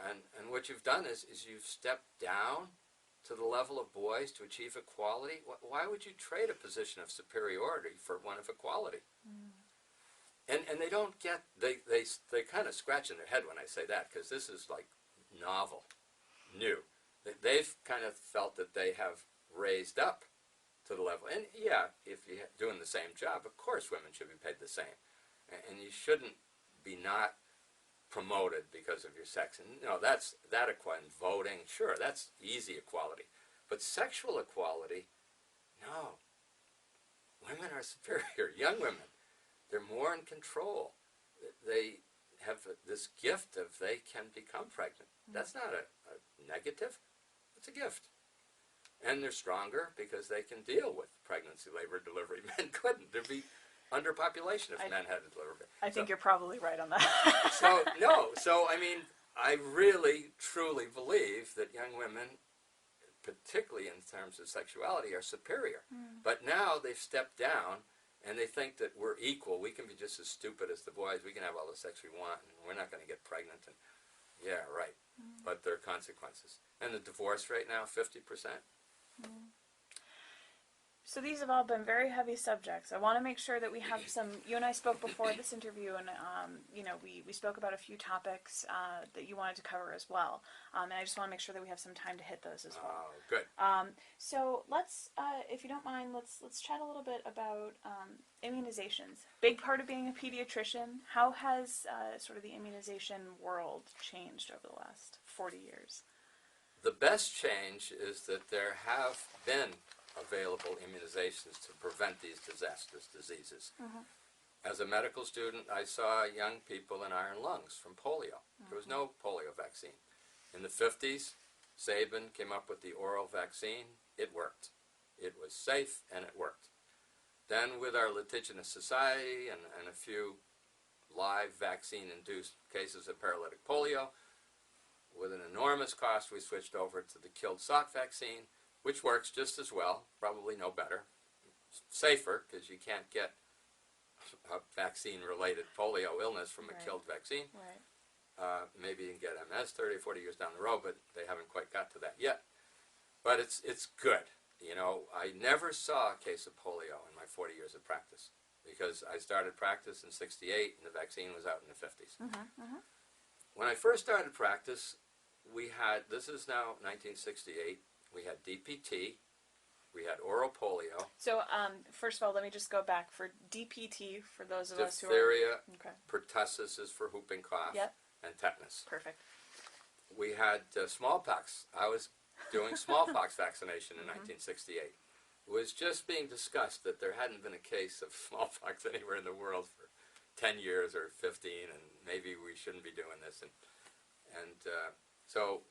Speaker 2: And what you've done is you've stepped down to the level of boys to achieve equality. Why would you trade a position of superiority for one of equality? And they don't get, they kind of scratch in their head when I say that, because this is like novel, new. they've kind of felt that they have raised up to the level. And yeah, if you're doing the same job, of course women should be paid the same. And you shouldn't be not promoted because of your sex. And that equality, voting, sure, that's easy equality. But sexual equality, no. Women are superior. Young women, they're more in control. They have this gift of they can become pregnant. That's not a negative. It's a gift. And they're stronger because they can deal with pregnancy, labor, delivery. Men couldn't. There'd be underpopulation if men had to deliver.
Speaker 1: I think you're probably right on that.
Speaker 2: So I mean, I really, truly believe that young women, particularly in terms of sexuality, are superior. But now they've stepped down, and they think that we're equal. We can be just as stupid as the boys. We can have all the sex we want, and we're not going to get pregnant. And yeah, right. But there are consequences. And the divorce rate now, 50%.
Speaker 1: So these have all been very heavy subjects. I want to make sure that we have some. You and I spoke before this interview, and we spoke about a few topics that you wanted to cover as well. And I just want to make sure that we have some time to hit those as well.
Speaker 2: Oh, good.
Speaker 1: So let's, if you don't mind, let's chat a little bit about immunizations. Big part of being a pediatrician. How has sort of the immunization world changed over the last 40 years?
Speaker 2: The best change is that there have been available immunizations to prevent these disastrous diseases. As a medical student, I saw young people in iron lungs from polio. There was no polio vaccine. In the 50s, Sabin came up with the oral vaccine. It worked. It was safe, and it worked. Then with our litigious society and a few live vaccine-induced cases of paralytic polio, with an enormous cost, we switched over to the killed sock vaccine, which works just as well, probably no better. Safer, because you can't get a vaccine-related polio illness from a killed vaccine.
Speaker 1: Right.
Speaker 2: Maybe you can get MS 30 or 40 years down the road, but they haven't quite got to that yet. But it's good. I never saw a case of polio in my 40 years of practice, because I started practice in '68, and the vaccine was out in the 50s. When I first started practice, this is now 1968, we had DPT, we had oral polio.
Speaker 1: So, first of all, let me just go back for DPT for those of us who are...
Speaker 2: Diphtheria,
Speaker 1: Okay.
Speaker 2: pertussis is for whooping cough,
Speaker 1: Yep.
Speaker 2: and tetanus.
Speaker 1: Perfect.
Speaker 2: We had smallpox. I was doing smallpox vaccination in 1968. It was just being discussed that there hadn't been a case of smallpox anywhere in the world for 10 years or 15, and maybe we shouldn't be doing this. So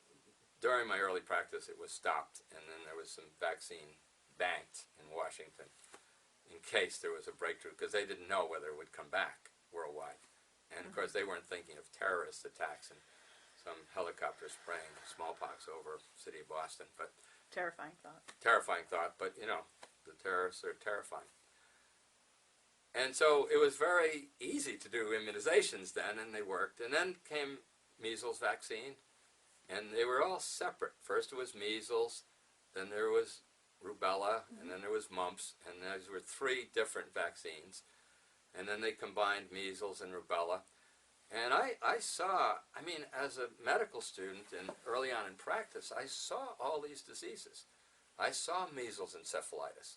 Speaker 2: during my early practice, it was stopped, and then there was some vaccine banked in Washington in case there was a breakthrough, because they didn't know whether it would come back worldwide. And of course, they weren't thinking of terrorist attacks and some helicopter spraying smallpox over the city of Boston. But
Speaker 1: Terrifying thought.
Speaker 2: terrifying thought, but the terrorists are terrifying. And so it was very easy to do immunizations then, and they worked. And then came measles vaccine, and they were all separate. First it was measles, then there was rubella, and then there was mumps, and those were 3 different vaccines. And then they combined measles and rubella. And I saw, as a medical student and early on in practice, I saw all these diseases. I saw measles encephalitis.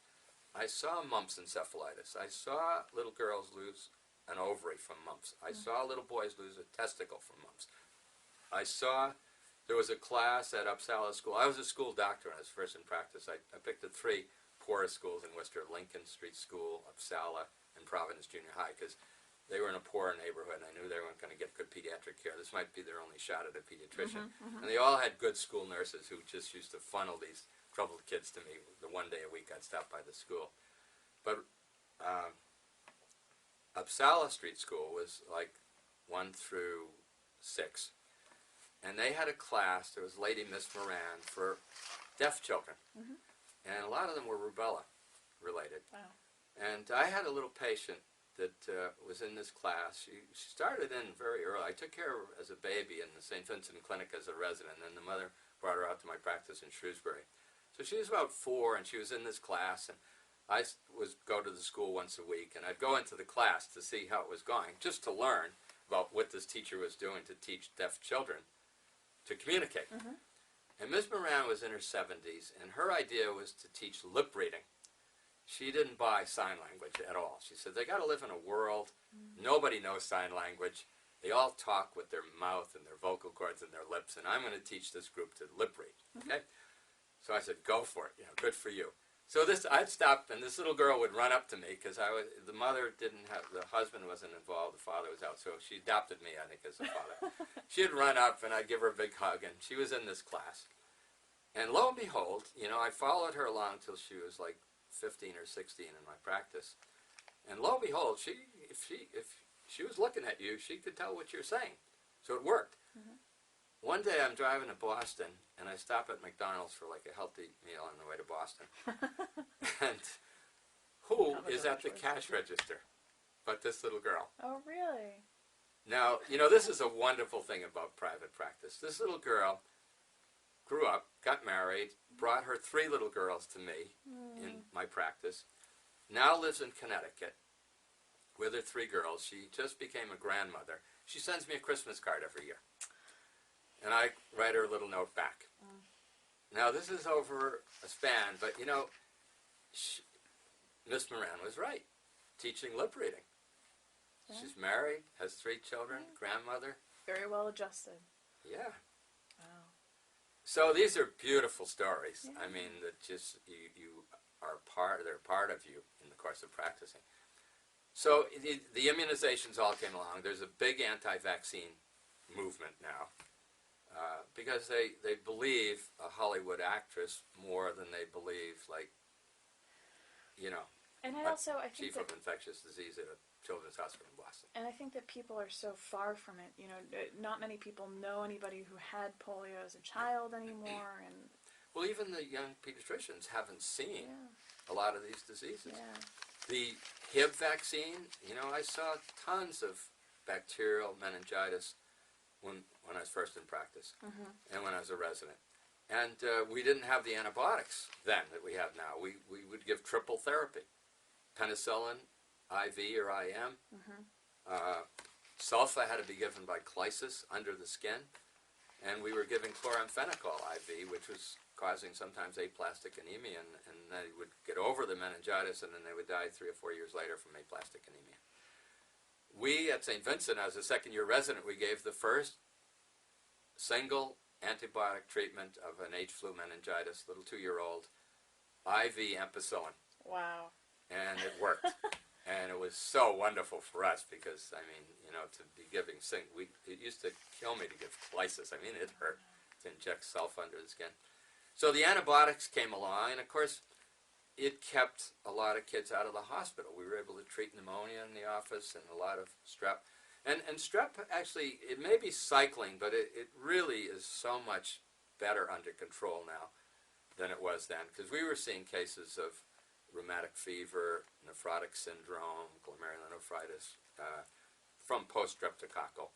Speaker 2: I saw mumps encephalitis. I saw little girls lose an ovary from mumps. I saw little boys lose a testicle from mumps. I saw there was a class at Uppsala School. I was a school doctor when I was first in practice. I picked the 3 poorest schools in Worcester: Lincoln Street School, Uppsala, and Providence Junior High, because they were in a poor neighborhood, and I knew they weren't going to get good pediatric care. This might be their only shot at a pediatrician. And they all had good school nurses who just used to funnel these troubled kids to me the one day a week I'd stop by the school. But Uppsala Street School was like 1 through 6. And they had a class, there was Lady Miss Moran, for deaf children. And a lot of them were rubella related.
Speaker 1: Wow.
Speaker 2: And I had a little patient that was in this class. She started in very early. I took care of her as a baby in the St. Vincent Clinic as a resident, and then the mother brought her out to my practice in Shrewsbury. So she was about 4, and she was in this class, and I was go to the school once a week, and I'd go into the class to see how it was going, just to learn about what this teacher was doing to teach deaf children to communicate. And Ms. Moran Moran was in her 70s, and her idea was to teach lip reading. She didn't buy sign language at all. She said, they got to live in a world, nobody knows sign language. They all talk with their mouth and their vocal cords and their lips, and I'm going to teach this group to lip read. Okay? So I said, go for it. Good for you. So I'd stop, and this little girl would run up to me because the mother didn't have, the husband wasn't involved, the father was out, so she adopted me, I think, as a father. She'd run up, and I'd give her a big hug, and she was in this class. And lo and behold, I followed her along till she was like 15 or 16 in my practice. And lo and behold, if she was looking at you, she could tell what you're saying. So it worked. One day I'm driving to Boston, and I stop at McDonald's for like a healthy meal on the way to Boston. And who is at the cash register but this little girl?
Speaker 1: Oh, really?
Speaker 2: Now, this is a wonderful thing about private practice. This little girl grew up, got married, brought her 3 little girls to me in my practice, now lives in Connecticut with her 3 girls. She just became a grandmother. She sends me a Christmas card every year. And I write her a little note back. Now, this is over a span, but, Miss Moran was right, teaching lip reading. Yeah. She's married, has 3 children, grandmother.
Speaker 1: Very well adjusted.
Speaker 2: Yeah.
Speaker 1: Wow.
Speaker 2: So these are beautiful stories.
Speaker 1: Yeah.
Speaker 2: I mean, that just you are they're part of you in the course of practicing. So the immunizations all came along. There's a big anti-vaccine movement now. Because they believe a Hollywood actress more than they believe, like,
Speaker 1: and I think
Speaker 2: chief of infectious disease at a children's hospital in Boston.
Speaker 1: And I think that people are so far from it. Not many people know anybody who had polio as a child anymore. And
Speaker 2: well, even the young pediatricians haven't seen a lot of these diseases.
Speaker 1: Yeah.
Speaker 2: The Hib vaccine, I saw tons of bacterial meningitis when I was first in practice and when I was a resident. And we didn't have the antibiotics then that we have now. We would give triple therapy. Penicillin, IV or IM. Sulfa had to be given by Clysis under the skin. And we were giving chloramphenicol IV, which was causing sometimes aplastic anemia. And they would get over the meningitis, and then they would die 3 or 4 years later from aplastic anemia. We at St. Vincent, as a second-year resident, we gave the first single antibiotic treatment of an H-flu meningitis, little 2-year-old, IV ampicillin.
Speaker 1: Wow.
Speaker 2: And it worked. And it was so wonderful for us because, to be giving it used to kill me to give Clysis. It hurt to inject sulfa under the skin. So the antibiotics came along, and of course, it kept a lot of kids out of the hospital. We were able to treat pneumonia in the office and a lot of strep. And strep, actually, it may be cycling, but it really is so much better under control now than it was then. Because we were seeing cases of rheumatic fever, nephrotic syndrome, glomerulonephritis from post-streptococcal.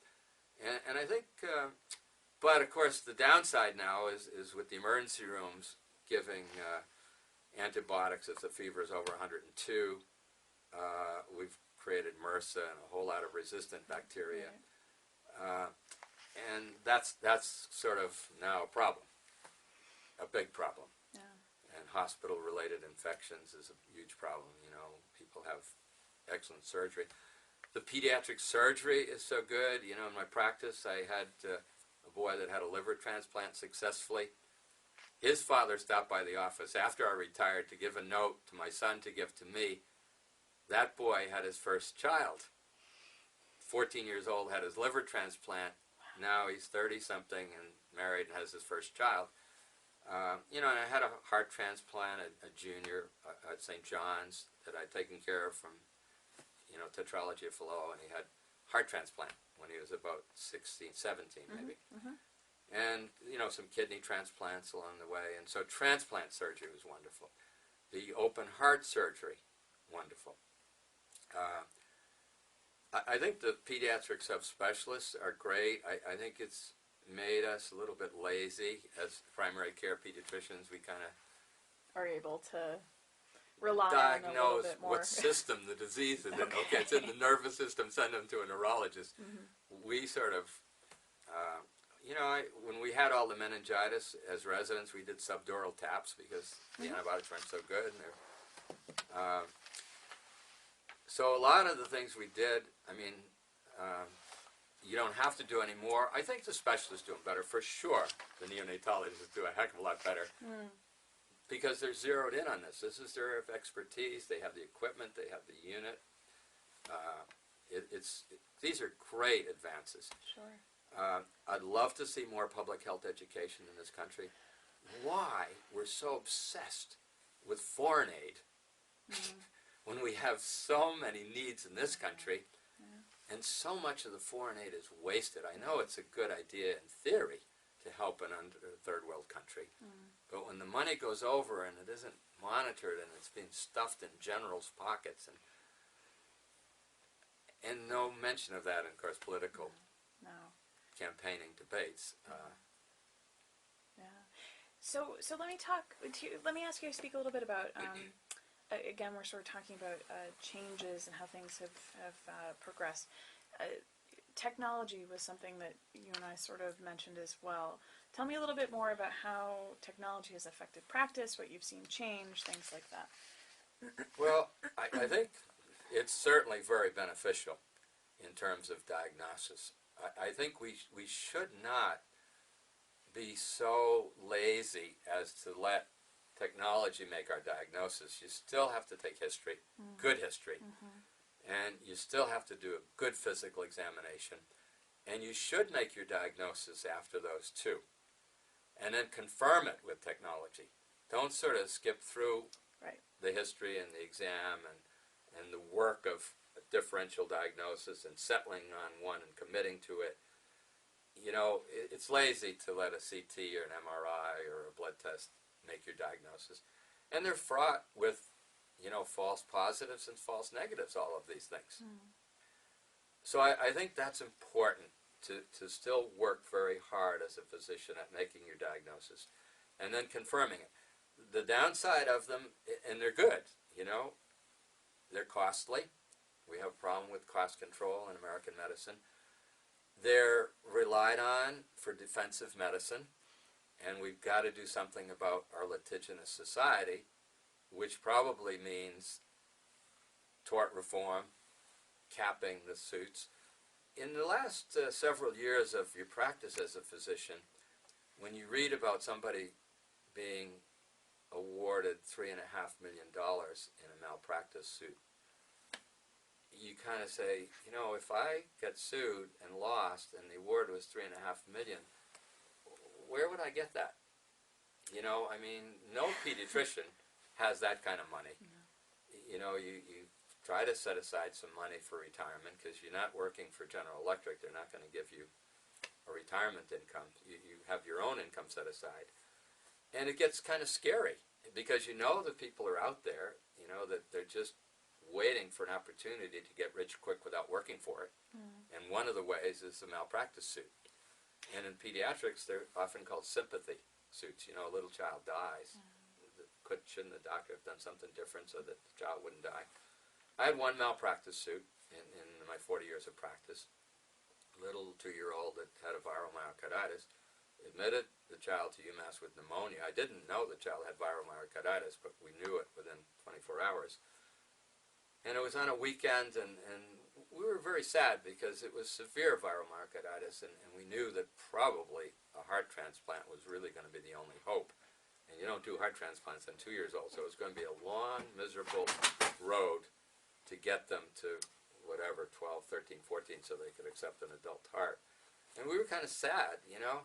Speaker 2: And I think, but of course the downside now is with the emergency rooms giving antibiotics if the fever is over 102. We've created MRSA and a whole lot of resistant bacteria. And that's sort of now a problem, a big problem.
Speaker 1: Yeah.
Speaker 2: And hospital-related infections is a huge problem. People have excellent surgery. The pediatric surgery is so good. In my practice, I had a boy that had a liver transplant successfully. His father stopped by the office after I retired to give a note to my son to give to me. That boy had his first child. 14 years old, had his liver transplant. Now he's 30-something and married and has his first child. And I had a heart transplant, a junior at St. John's that I'd taken care of from, tetralogy of Fallot, and he had heart transplant when he was about 16, 17 maybe. And, some kidney transplants along the way. And so transplant surgery was wonderful. The open heart surgery, wonderful. I think the pediatric subspecialists are great. I think it's made us a little bit lazy as primary care pediatricians. We kind of
Speaker 1: are able to rely on a little
Speaker 2: diagnose
Speaker 1: bit more.
Speaker 2: what system the disease is in. Okay, it's in the nervous system, send them to a neurologist. We sort of, you know, when we had all the meningitis as residents, we did subdural taps because the antibiotics weren't so good. So a lot of the things we did, I mean, you don't have to do any more. I think the specialists do them better, for sure. The neonatologists do a heck of a lot better because they're zeroed in on this. This is their expertise. They have the equipment. They have the unit. These are great advances.
Speaker 1: Sure.
Speaker 2: I'd love to see more public health education in this country. Why we're so obsessed with foreign aid when we have so many needs in this country, and so much of the foreign aid is wasted. I know it's a good idea in theory to help an third world country, but when the money goes over and it isn't monitored and it's being stuffed in generals' pockets, and no mention of that in, of course, political campaigning debates.
Speaker 1: Yeah. So let me talk. Let me ask you to speak a little bit about. Again, we're sort of talking about changes and how things have progressed. Technology was something that you and I sort of mentioned as well. Tell me a little bit more about how technology has affected practice, what you've seen change, things like that.
Speaker 2: Well, I think it's certainly very beneficial in terms of diagnosis. I think we should not be so lazy as to let technology make our diagnosis. You still have to take history, good history, and you still have to do a good physical examination, and you should make your diagnosis after those two, and then confirm it with technology. Don't sort of skip through the history and the exam and the work of a differential diagnosis and settling on one and committing to it. You know, it's lazy to let a CT or an MRI or a blood test make your diagnosis. And they're fraught with, you know, false positives and false negatives, all of these things. So I think that's important to still work very hard as a physician at making your diagnosis and then confirming it. The downside of them, and they're good, you know, they're costly. We have a problem with cost control in American medicine. They're relied on for defensive medicine, and we've got to do something about our litigious society, which probably means tort reform, capping the suits. In the last several years of your practice as a physician, when you read about somebody being awarded $3.5 million in a malpractice suit, you kind of say, you know, if I get sued and lost and the award was $3.5 million, where would I get that? You know, I mean, no pediatrician has that kind of money. You know, you try to set aside some money for retirement because you're not working for General Electric. They're not going to give you a retirement income. You have your own income set aside. And it gets kind of scary because you know that people are out there, you know, that they're just waiting for an opportunity to get rich quick without working for it. And one of the ways is the malpractice suit. And in pediatrics, they're often called sympathy suits. You know, a little child dies. Shouldn't the doctor have done something different so that the child wouldn't die? I had one malpractice suit in my 40 years of practice. A little 2-year-old that had a viral myocarditis admitted the child to UMass with pneumonia. I didn't know the child had viral myocarditis, but we knew it within 24 hours. And it was on a weekend, and we were very sad because it was severe viral myocarditis, and we knew that probably a heart transplant was really going to be the only hope. And you don't do heart transplants on 2 years old, so it was going to be a long, miserable road to get them to whatever, 12, 13, 14, so they could accept an adult heart. And we were kind of sad, you know.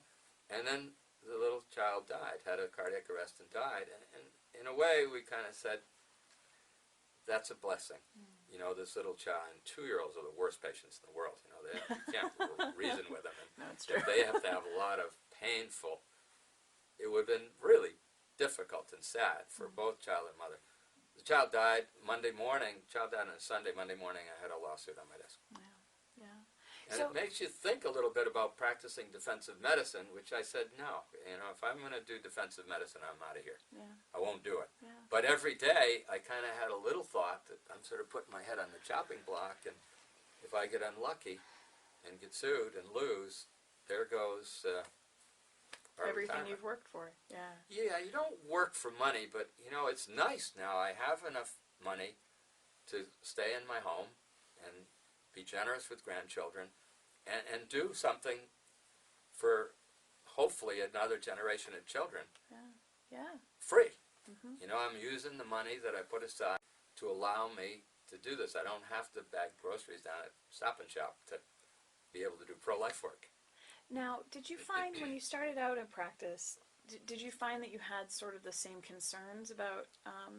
Speaker 2: And then the little child died, had a cardiac arrest and died. And in a way, we kind of said, that's a blessing. You know, this little child, and 2-year-olds are the worst patients in the world. You know, you can't reason with them. And
Speaker 1: No, it's true.
Speaker 2: they have to have a lot of painful. It would have been really difficult and sad for both child and mother. The child died Monday morning. Child died on a Sunday. Monday morning, I had a lawsuit on my desk.
Speaker 1: Yeah.
Speaker 2: And
Speaker 1: So-
Speaker 2: it makes you think a little bit about practicing defensive medicine, which I said, no. You know, if I'm going to do defensive medicine, I'm out of here.
Speaker 1: Yeah.
Speaker 2: I won't do it.
Speaker 1: Yeah.
Speaker 2: But every day, I kind of had a little thought that I'm sort of putting my head on the chopping block, and if I get unlucky and get sued and lose, there goes our
Speaker 1: Everything
Speaker 2: retirement.
Speaker 1: you've worked for. Yeah.
Speaker 2: Yeah, you don't work for money, but it's nice now. I have enough money to stay in my home and be generous with grandchildren and do something for hopefully another generation of children
Speaker 1: Yeah. Yeah.
Speaker 2: free.
Speaker 1: Mhm.
Speaker 2: I'm using the money that I put aside to allow me to do this. I don't have to bag groceries down at Stop and Shop to be able to do pro-life work.
Speaker 1: Now, did you find when you started out in practice, did you find that you had sort of the same concerns about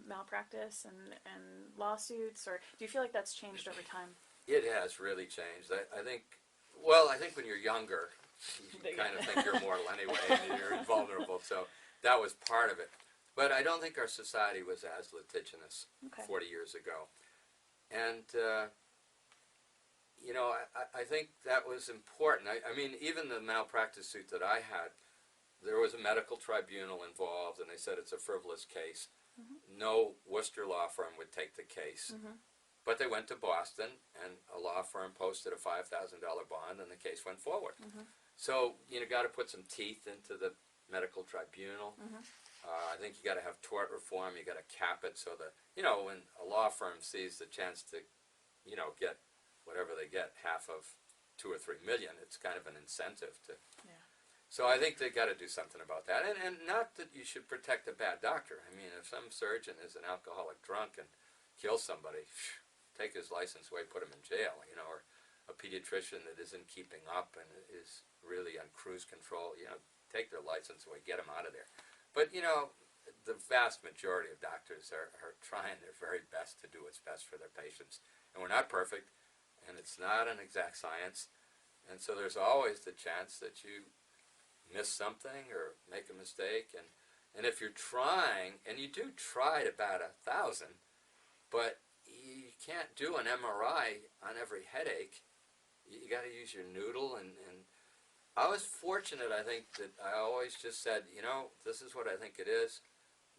Speaker 1: malpractice and lawsuits, or do you feel like that's changed over time?
Speaker 2: It has really changed. I think when you're younger, you
Speaker 1: Yeah.
Speaker 2: kind of think you're mortal anyway, and you're invulnerable. So that was part of it. But I don't think our society was as litigious
Speaker 1: Okay.
Speaker 2: 40 years ago. And, I think that was important. I mean, even the malpractice suit that I had, there was a medical tribunal involved, and they said it's a frivolous case.
Speaker 1: Mhm.
Speaker 2: No Worcester law firm would take the case.
Speaker 1: Mhm.
Speaker 2: But they went to Boston, and a law firm posted a $5,000 bond, and the case went forward.
Speaker 1: Mhm.
Speaker 2: So got to put some teeth into the medical tribunal.
Speaker 1: Mhm.
Speaker 2: I think you got to have tort reform. You got to cap it so that when a law firm sees the chance to get whatever they get, half of 2 or 3 million, it's kind of an incentive to.
Speaker 1: Yeah.
Speaker 2: So I think they got to do something about that, and not that you should protect a bad doctor. I mean, if some surgeon is an alcoholic drunk and kills somebody, take his license away, put him in jail, or a pediatrician that isn't keeping up and is really on cruise control, take their license away, get them out of there. But, the vast majority of doctors are trying their very best to do what's best for their patients. And we're not perfect, and it's not an exact science, and so there's always the chance that you miss something or make a mistake. And if you're trying, and you do try to bat 1,000, but you can't do an MRI on every headache. You got to use your noodle, and I was fortunate, I think, that I always just said, this is what I think it is.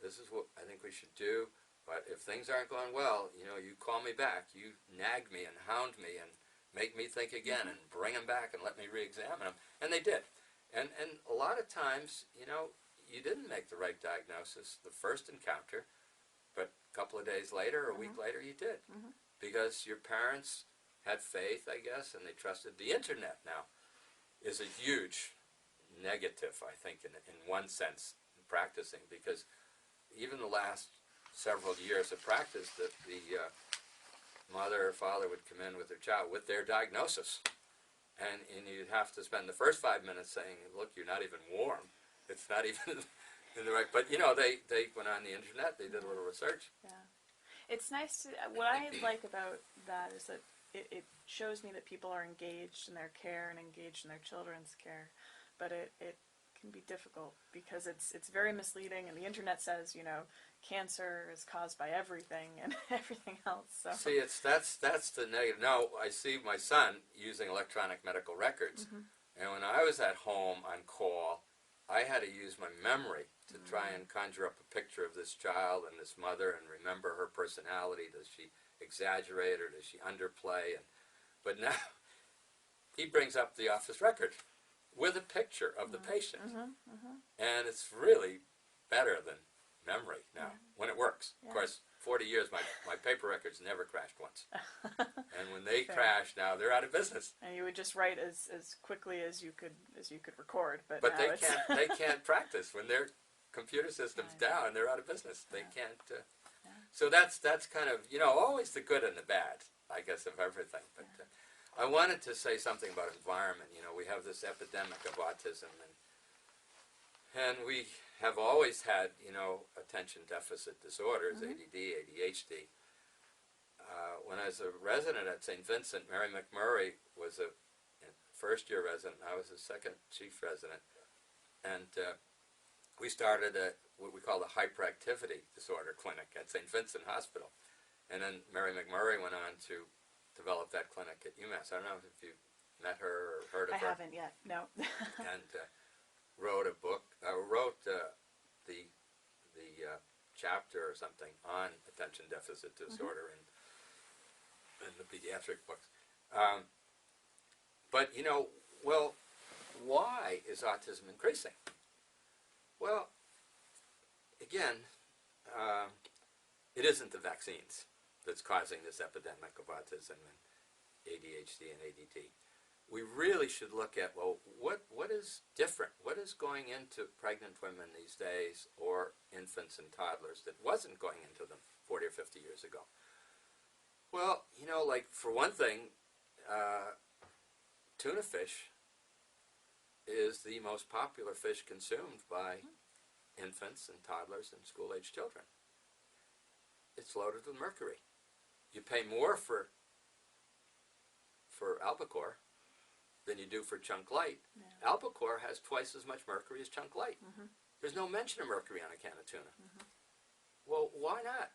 Speaker 2: This is what I think we should do. But if things aren't going well, you call me back. You nag me and hound me and make me think again and bring them back and let me re-examine them. And they did. And a lot of times, you didn't make the right diagnosis the first encounter, but a couple of days later or a week later you did.
Speaker 1: Mhm.
Speaker 2: Because your parents had faith, I guess, and they trusted. The internet now is a huge negative, I think, in one sense, in practicing, because even the last several years of practice, the mother or father would come in with their child with their diagnosis, and you'd have to spend the first 5 minutes saying, look, you're not even warm. It's not even in the right, but they went on the internet, they did a little research.
Speaker 1: Yeah. It's nice to, what I like about that is that it shows me that people are engaged in their care and engaged in their children's care, but it can be difficult because it's very misleading, and the internet says, cancer is caused by everything and everything else. So.
Speaker 2: See, that's the negative. Now, I see my son using electronic medical records, and when I was at home on call, I had to use my memory to try and conjure up a picture of this child and this mother and remember her personality. Does she exaggerate or does she underplay? But now he brings up the office record with a picture of the patient, and it's really better than memory now when it works.
Speaker 1: Yeah.
Speaker 2: Of course, 40 years, my paper records never crashed once, and when they
Speaker 1: Fair.
Speaker 2: crash now, they're out of business.
Speaker 1: And you would just write as quickly as you could record, but
Speaker 2: But
Speaker 1: now
Speaker 2: they
Speaker 1: it's
Speaker 2: can't they can't practice when their computer system's
Speaker 1: Right.
Speaker 2: down. They're out of business. They
Speaker 1: Yeah.
Speaker 2: can't.
Speaker 1: Yeah.
Speaker 2: So that's kind of always the good and the bad, I guess, of everything. But I wanted to say something about environment. We have this epidemic of autism, and we have always had attention deficit disorders, ADD, ADHD. When I was a resident at St. Vincent, Mary McMurray was a first-year resident. I was a second chief resident, and we started what we call the hyperactivity disorder clinic at St. Vincent Hospital. And then Mary McMurray went on to develop that clinic at UMass. I don't know if you've met her or heard of
Speaker 1: I
Speaker 2: her.
Speaker 1: haven't yet. No.
Speaker 2: And wrote a book, wrote the chapter or something on attention deficit disorder in the pediatric books. But well, why is autism increasing? Well, again, it isn't the vaccines that's causing this epidemic of autism and ADHD and ADD. We really should look at, well, what is different? What is going into pregnant women these days, or infants and toddlers, that wasn't going into them 40 or 50 years ago? Well, you know, like, for one thing, tuna fish is the most popular fish consumed by infants and toddlers and school-age children. It's loaded with mercury. You pay more for albacore than you do for chunk light.
Speaker 1: Yeah.
Speaker 2: Albacore has twice as much mercury as chunk light. There's no mention of mercury on a can of tuna. Well, why not?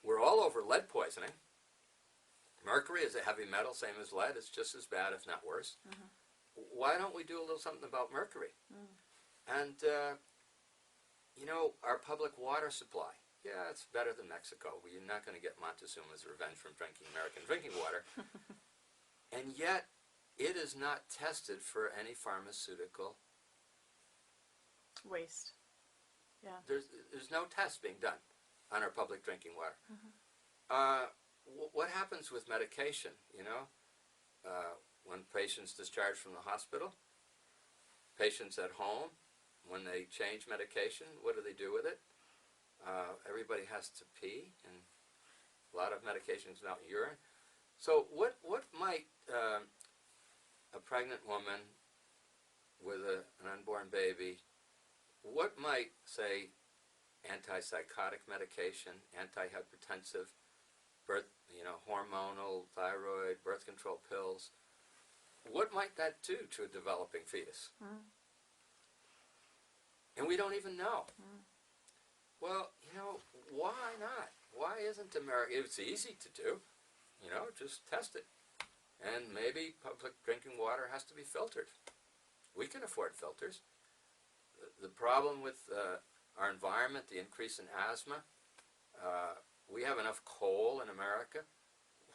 Speaker 2: We're all over lead poisoning. Mercury is a heavy metal, same as lead. It's just as bad, if not worse. Why don't we do a little something about mercury? And, you know, our public water supply. Yeah, it's better than Mexico. You're not going to get Montezuma's revenge from drinking American drinking water. And yet, it is not tested for any pharmaceutical.
Speaker 1: Waste. Yeah.
Speaker 2: There's no test being done on our public drinking water. What happens with medication, you know? When patients discharge from the hospital, patients at home, when they change medication, what do they do with it? Everybody has to pee, and a lot of medications out in urine. So what might a pregnant woman with an unborn baby, what might, say, antipsychotic medication, antihypertensive, hormonal, thyroid, birth control pills, what might that do to a developing fetus? And we don't even know. Well, you know, why not? Why isn't America? It's easy to do. You know, just test it. And maybe public drinking water has to be filtered. We can afford filters. The problem with our environment, the increase in asthma, we have enough coal in America.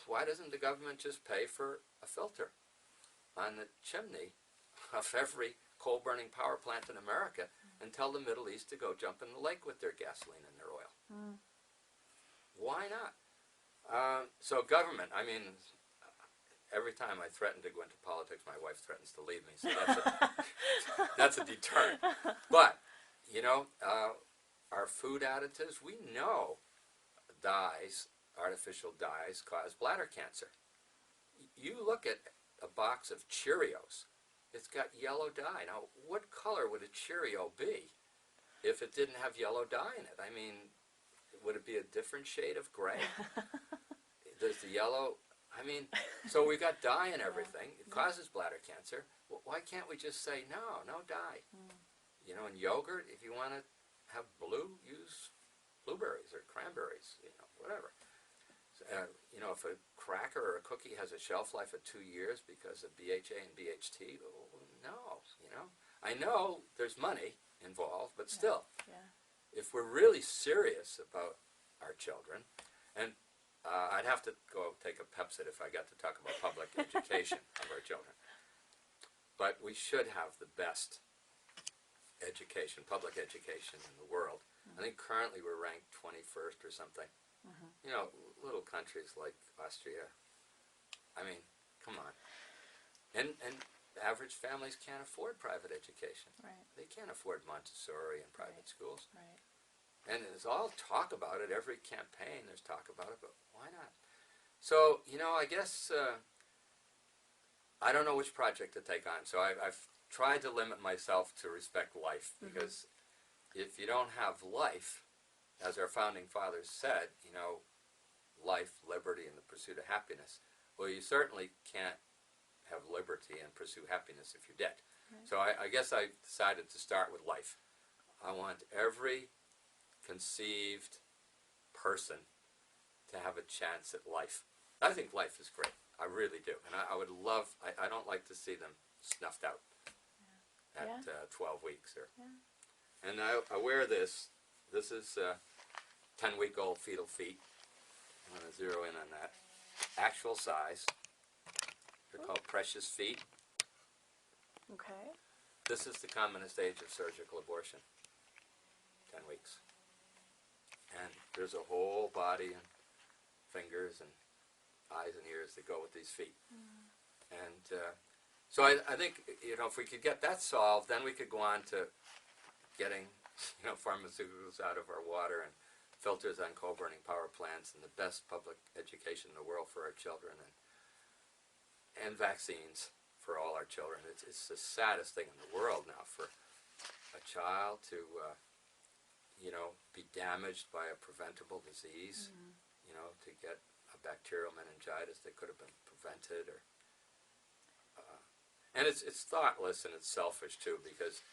Speaker 2: Why doesn't the government just pay for a filter on the chimney of every coal-burning power plant in America and tell the Middle East to go jump in the lake with their gasoline and their oil? Why not? So government, I mean, every time I threaten to go into politics, my wife threatens to leave me, so that's a deterrent. But, you know, our food additives, we know dyes, artificial dyes, cause bladder cancer. You look at a box of Cheerios, it's got yellow dye. Now, what color would a Cheerio be if it didn't have yellow dye in it? I mean, would it be a different shade of gray? Does the yellow, I mean, so we got dye in everything. It causes bladder cancer. Well, why can't we just say, no dye? You know, in yogurt, if you want to have blue, use blueberries or cranberries, you know, whatever. You know, if a cracker or a cookie has a shelf life of 2 years because of BHA and BHT, well, no, you know. I know there's money involved, but still, if we're really serious about our children, and I'd have to go take a Pepsid if I got to talk about public education of our children. But we should have the best education, public education in the world. I think currently we're ranked 21st or something. You know, little countries like Austria, I mean, come on. And average families can't afford private education.
Speaker 1: Right.
Speaker 2: They can't afford Montessori and private schools.
Speaker 1: Right.
Speaker 2: And there's all talk about it. Every campaign there's talk about it, but why not? So, you know, I guess I don't know which project to take on. So I've tried to limit myself to respect life, because if you don't have life, as our founding fathers said, you know, life, liberty, and the pursuit of happiness, well, you certainly can't have liberty and pursue happiness if you're dead. So I guess I decided to start with life. I want every conceived person to have a chance at life. I think life is great. I really do. And I would love, I don't like to see them snuffed out at 12 weeks. And I wear this. This is 10-week-old fetal feet. I'm going to zero in on that. Actual size. They're called precious feet.
Speaker 1: Okay.
Speaker 2: This is the commonest age of surgical abortion, 10 weeks. And there's a whole body and fingers and eyes and ears that go with these feet. And so I think, if we could get that solved, then we could go on to getting, pharmaceuticals out of our water and filters on coal-burning power plants and the best public education in the world for our children and vaccines for all our children. It's the saddest thing in the world now for a child to, be damaged by a preventable disease, to get a bacterial meningitis that could have been prevented, and it's thoughtless and it's selfish too, because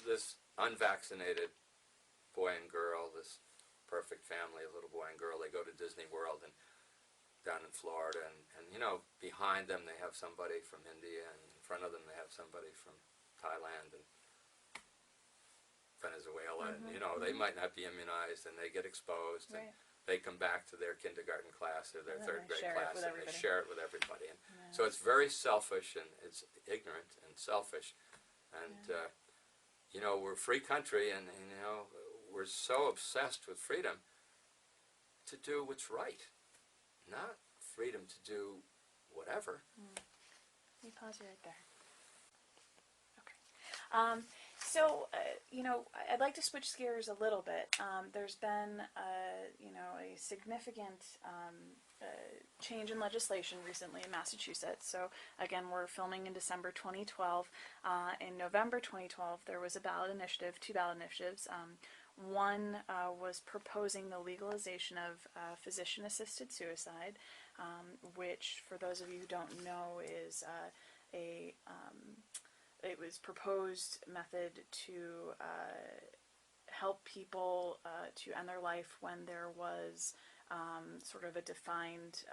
Speaker 2: this unvaccinated boy and girl, this perfect family, a little boy and girl, they go to Disney World and down in Florida, and behind them they have somebody from India, and in front of them they have somebody from Thailand and Venezuela, and they might not be immunized, and they get exposed, and they come back to their kindergarten class or their third grade class, and they share it with everybody. And so it's very selfish, and it's ignorant and selfish. And we're a free country, and we're so obsessed with freedom to do what's right, not freedom to do whatever.
Speaker 1: Let me pause you right there. Okay. I'd like to switch gears a little bit. There's been, a significant change in legislation recently in Massachusetts. So, again, we're filming in December 2012. In November 2012, there was a ballot initiative, 2 ballot initiatives. One was proposing the legalization of physician-assisted suicide, which, for those of you who don't know, is it was proposed method to help people to end their life when there was sort of a defined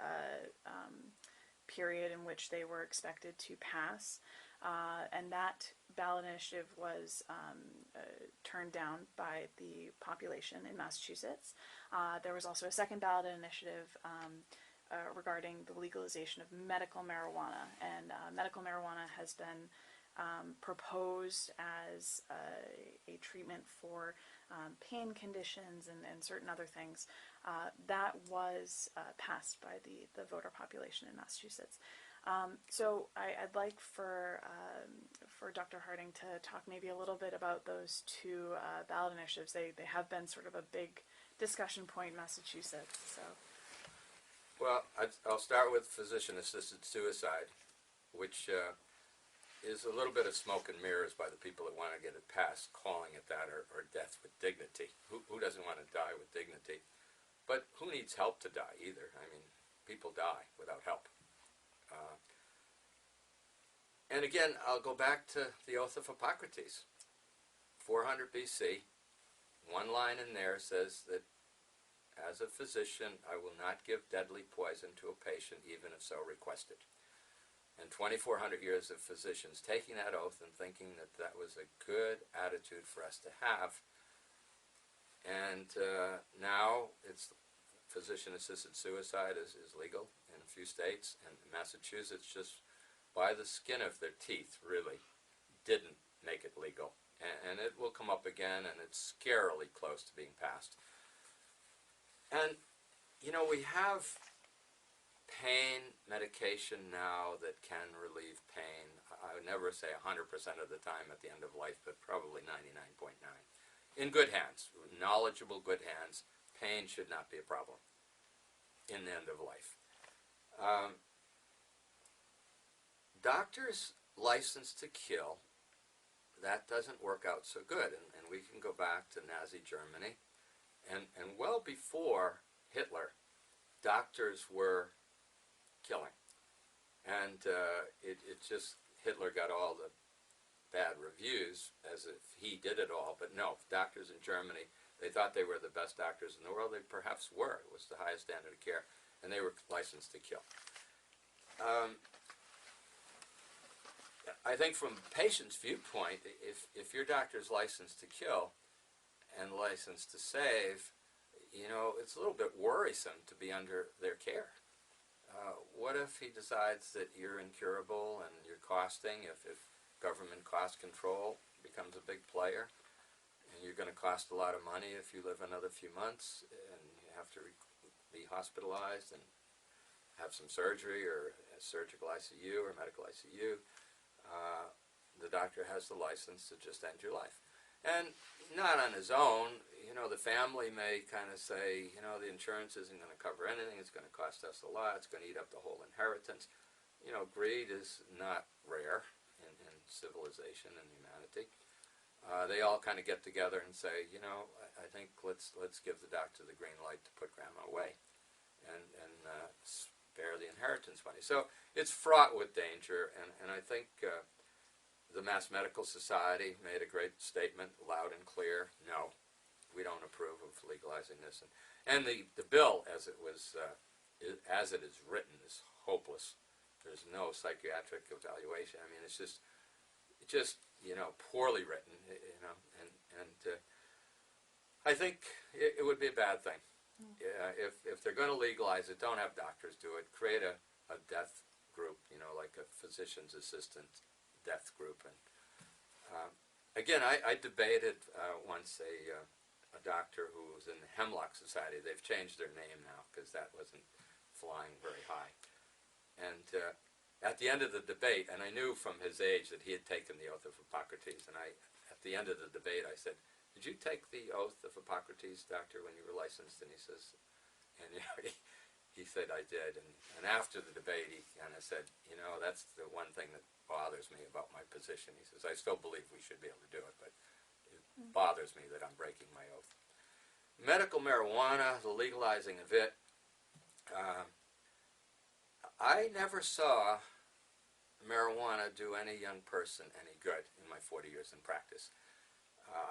Speaker 1: period in which they were expected to pass. And that ballot initiative was turned down by the population in Massachusetts. There was also a second ballot initiative regarding the legalization of medical marijuana. And medical marijuana has been proposed as a treatment for pain conditions and certain other things. That was passed by the voter population in Massachusetts. So I'd like for Dr. Harding to talk maybe a little bit about those 2 ballot initiatives. They have been sort of a big discussion point in Massachusetts. So.
Speaker 2: Well, I'll start with physician-assisted suicide, which is a little bit of smoke and mirrors by the people that want to get it passed, calling it that, or death with dignity. Who doesn't want to die with dignity? But who needs help to die either? I mean, people die without help. And again, I'll go back to the Oath of Hippocrates, 400 BC. One line in there says that, as a physician, I will not give deadly poison to a patient, even if so requested. And 2,400 years of physicians taking that oath and thinking that that was a good attitude for us to have. And now it's physician-assisted suicide is legal in a few states, and Massachusetts, just by the skin of their teeth, really didn't make it legal. And it will come up again, and it's scarily close to being passed. And, we have pain medication now that can relieve pain. I would never say 100% of the time at the end of life, but probably 99.9. In good hands, knowledgeable good hands, pain should not be a problem in the end of life. Doctors licensed to kill, that doesn't work out so good. And we can go back to Nazi Germany. And well before Hitler, doctors were killing. And Hitler got all the bad reviews as if he did it all. But no, doctors in Germany, they thought they were the best doctors in the world. They perhaps were. It was the highest standard of care. And they were licensed to kill. I think from the patient's viewpoint, if your doctor's licensed to kill and licensed to save, it's a little bit worrisome to be under their care. What if he decides that you're incurable and you're costing? If government cost control becomes a big player, and you're going to cost a lot of money if you live another few months, and you have to be hospitalized and have some surgery or a surgical ICU or medical ICU. The doctor has the license to just end your life. And not on his own. The family may kind of say, the insurance isn't going to cover anything. It's going to cost us a lot. It's going to eat up the whole inheritance. Greed is not rare in civilization and humanity. They all kind of get together and say, I think let's give the doctor the green light to put grandma away and spare the inheritance money. So it's fraught with danger, and I think the Mass Medical Society made a great statement, loud and clear. No, we don't approve of legalizing this. And the bill, as it is written, is hopeless. There's no psychiatric evaluation. I mean, it's just poorly written. And I think it would be a bad thing. If they're going to legalize it, don't have doctors do it. Create a death group, like a physician's assistant death group. And again, I debated once a doctor who was in the Hemlock Society. They've changed their name now because that wasn't flying very high. And at the end of the debate, and I knew from his age that he had taken the oath of Hippocrates, and at the end of the debate I said, "Did you take the oath of Hippocrates, doctor, when you were licensed?" And he says, he said, "I did." And after the debate, he kind of said, "That's the one thing that bothers me about my position." He says, "I still believe we should be able to do it, but it bothers me that I'm breaking my oath." Medical marijuana, the legalizing of it, I never saw marijuana do any young person any good in my 40 years in practice.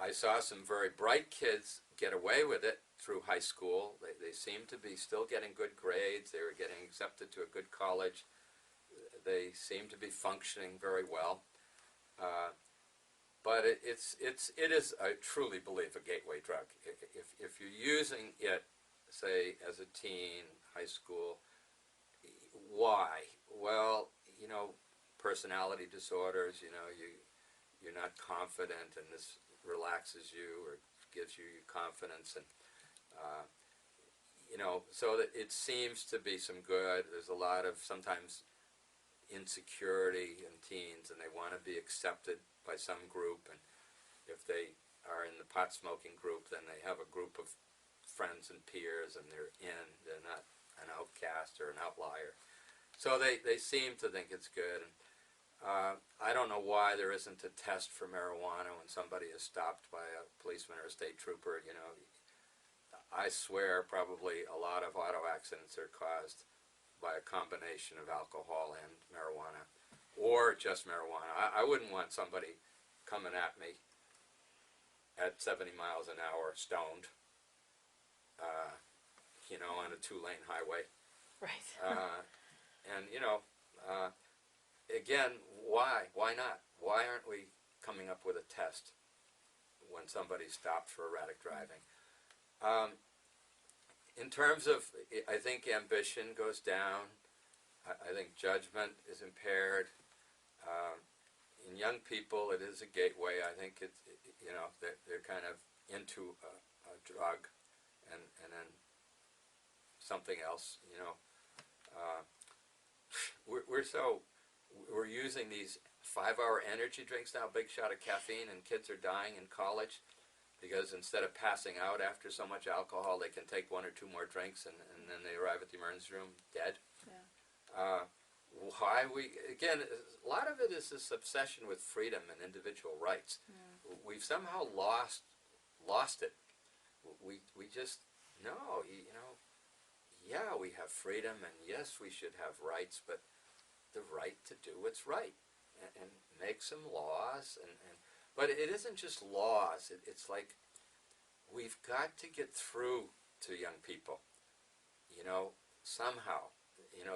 Speaker 2: I saw some very bright kids get away with it through high school. They seemed to be still getting good grades. They were getting accepted to a good college. They seemed to be functioning very well. But it is, I truly believe, a gateway drug. If you're using it, say, as a teen, high school, why? Well, personality disorders, you're not confident, and this relaxes you or gives you confidence, and so that it seems to be some good. There's a lot of sometimes insecurity in teens, and they want to be accepted by some group, and if they are in the pot smoking group, then they have a group of friends and peers, and they're not an outcast or an outlier. So they seem to think it's good. And I don't know why there isn't a test for marijuana when somebody is stopped by a policeman or a state trooper. I swear probably a lot of auto accidents are caused by a combination of alcohol and marijuana, or just marijuana. I wouldn't want somebody coming at me at 70 miles an hour stoned, on a 2-lane highway.
Speaker 1: Right.
Speaker 2: And, again, why? Why not? Why aren't we coming up with a test when somebody's stopped for erratic driving? In terms of, I think ambition goes down. I think judgment is impaired. In young people, it is a gateway. I think they're kind of into a drug and then something else, we're using these 5-hour energy drinks now, big shot of caffeine, and kids are dying in college because instead of passing out after so much alcohol, they can take 1 or 2 more drinks and then they arrive at the emergency room dead.
Speaker 1: Yeah.
Speaker 2: Why again, a lot of it is this obsession with freedom and individual rights. Yeah. We've somehow lost it. We just, no, yeah, we have freedom, and yes, we should have rights, but the right to do what's right and make some laws. But it isn't just laws. It's like we've got to get through to young people, somehow,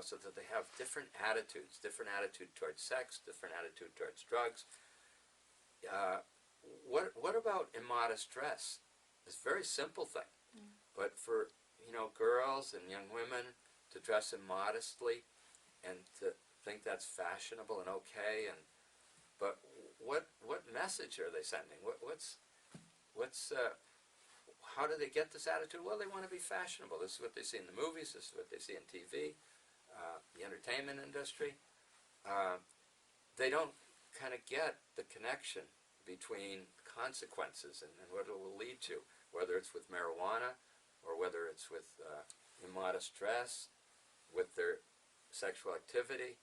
Speaker 2: so that they have different attitude towards sex, different attitude towards drugs. What about immodest dress? It's a very simple thing, but for girls and young women to dress immodestly and to think that's fashionable and okay, but what message are they sending? How do they get this attitude? Well, they want to be fashionable. This is what they see in the movies. This is what they see in TV, the entertainment industry. They don't kind of get the connection between consequences and what it will lead to, whether it's with marijuana or whether it's with immodest dress, with their sexual activity.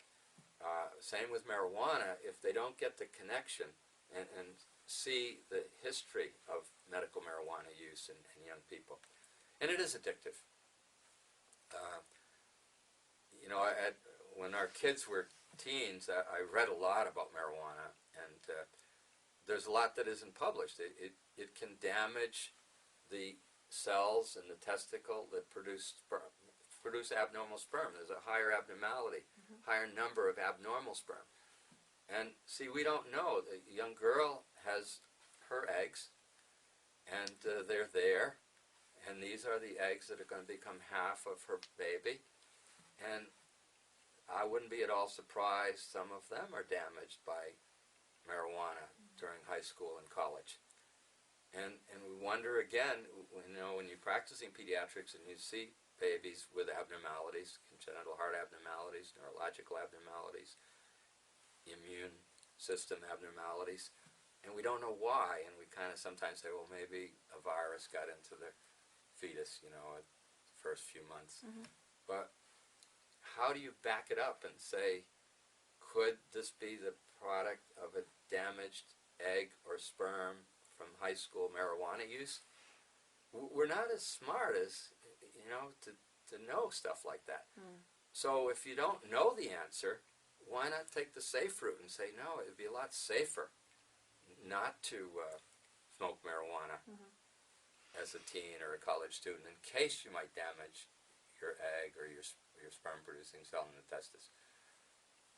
Speaker 2: Same with marijuana. If they don't get the connection and see the history of medical marijuana use in young people, and it is addictive. When our kids were teens, I read a lot about marijuana, and there's a lot that isn't published. It can damage the cells in the testicle that produce abnormal sperm. There's a higher abnormality, higher number of abnormal sperm. And see, we don't know. The young girl has her eggs, and they're there, and these are the eggs that are going to become half of her baby. And I wouldn't be at all surprised some of them are damaged by marijuana during high school and college. And we wonder again, when you're practicing pediatrics and you see babies with abnormalities, congenital heart abnormalities, neurological abnormalities, immune system abnormalities, and we don't know why, and we kind of sometimes say, well, maybe a virus got into the fetus, at the first few months. But how do you back it up and say, could this be the product of a damaged egg or sperm from high school marijuana use? We're not as smart as, to know stuff like that. So if you don't know the answer, why not take the safe route and say, no, it would be a lot safer not to smoke marijuana as a teen or a college student, in case you might damage your egg or your sperm-producing cell in the testis.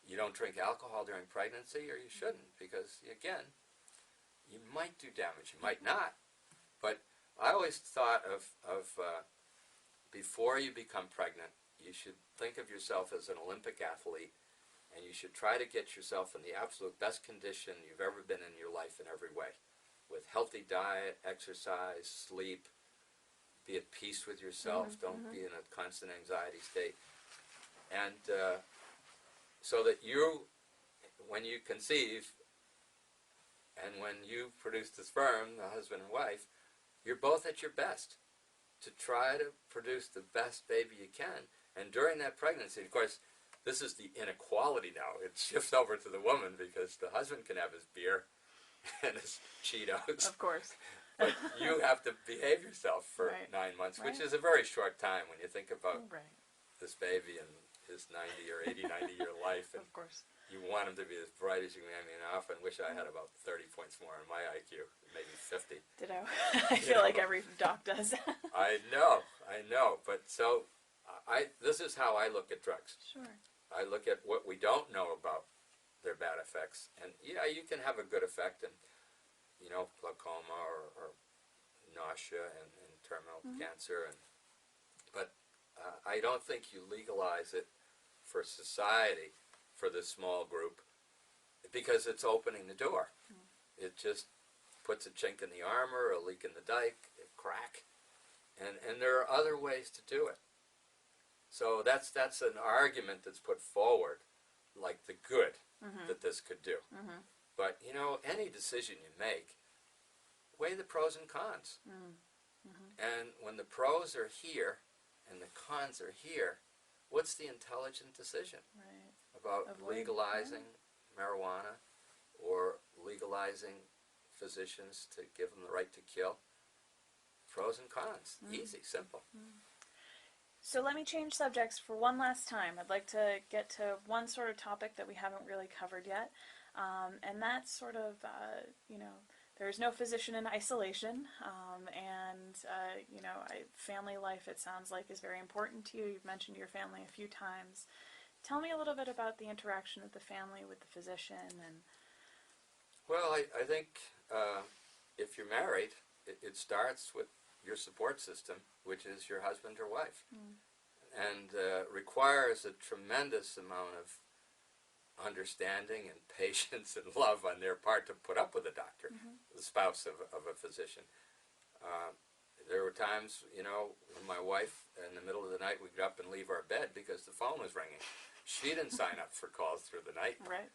Speaker 2: You don't drink alcohol during pregnancy, or you shouldn't, because, again, you might do damage. You might not. But I always thought of before you become pregnant, you should think of yourself as an Olympic athlete, and you should try to get yourself in the absolute best condition you've ever been in your life in every way, with healthy diet, exercise, sleep, be at peace with yourself, don't be in a constant anxiety state. And so that you, when you conceive, and when you produce the sperm, the husband and wife, you're both at your best to try to produce the best baby you can. And during that pregnancy, of course, this is the inequality now. It shifts over to the woman because the husband can have his beer and his Cheetos.
Speaker 1: Of course.
Speaker 2: But you have to behave yourself for 9 months, which is a very short time when you think about this baby and his 90 or 90-year life. And
Speaker 1: of course.
Speaker 2: You want him to be as bright as you can. I mean, I often wish I had about 30 points more on my IQ, maybe 50.
Speaker 1: Ditto. I feel like every doc does.
Speaker 2: I know. But so, this is how I look at drugs.
Speaker 1: Sure.
Speaker 2: I look at what we don't know about their bad effects. And yeah, you can have a good effect in, glaucoma or nausea and terminal cancer. But I don't think you legalize it for society, for this small group, because it's opening the door. It just puts a chink in the armor, a leak in the dike, a crack. And there are other ways to do it. So that's an argument that's put forward, like the good that this could do. But, any decision you make, weigh the pros and cons. And when the pros are here and the cons are here, what's the intelligent decision? About legalizing marijuana or legalizing physicians to give them the right to kill? Pros and cons. Easy, simple.
Speaker 1: So let me change subjects for one last time. I'd like to get to one sort of topic that we haven't really covered yet, and that's sort of, there's no physician in isolation, and, family life, it sounds like, is very important to you. You've mentioned your family a few times. Tell me a little bit about the interaction of the family with the physician.
Speaker 2: Well, I think if you're married, it starts with your support system, which is your husband or wife, and requires a tremendous amount of understanding and patience and love on their part to put up with a doctor, the spouse of a physician. There were times, you know, when my wife, in the middle of the night, we'd get up and leave our bed because the phone was ringing. She didn't sign up for calls through the night.
Speaker 1: Right.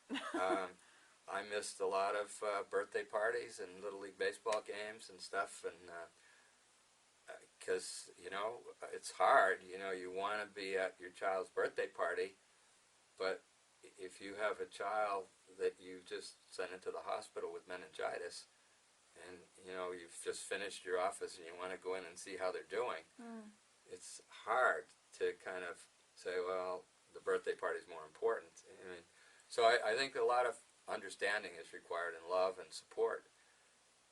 Speaker 2: I missed a lot of birthday parties and Little League baseball games and stuff, and because, you know, it's hard. You know, you want to be at your child's birthday party, but if you have a child that you just sent into the hospital with meningitis, and, you know, you've just finished your office and you want to go in and see how they're doing, it's hard to kind of say, well, the birthday party is more important. I mean, so I think a lot of understanding is required, and love and support.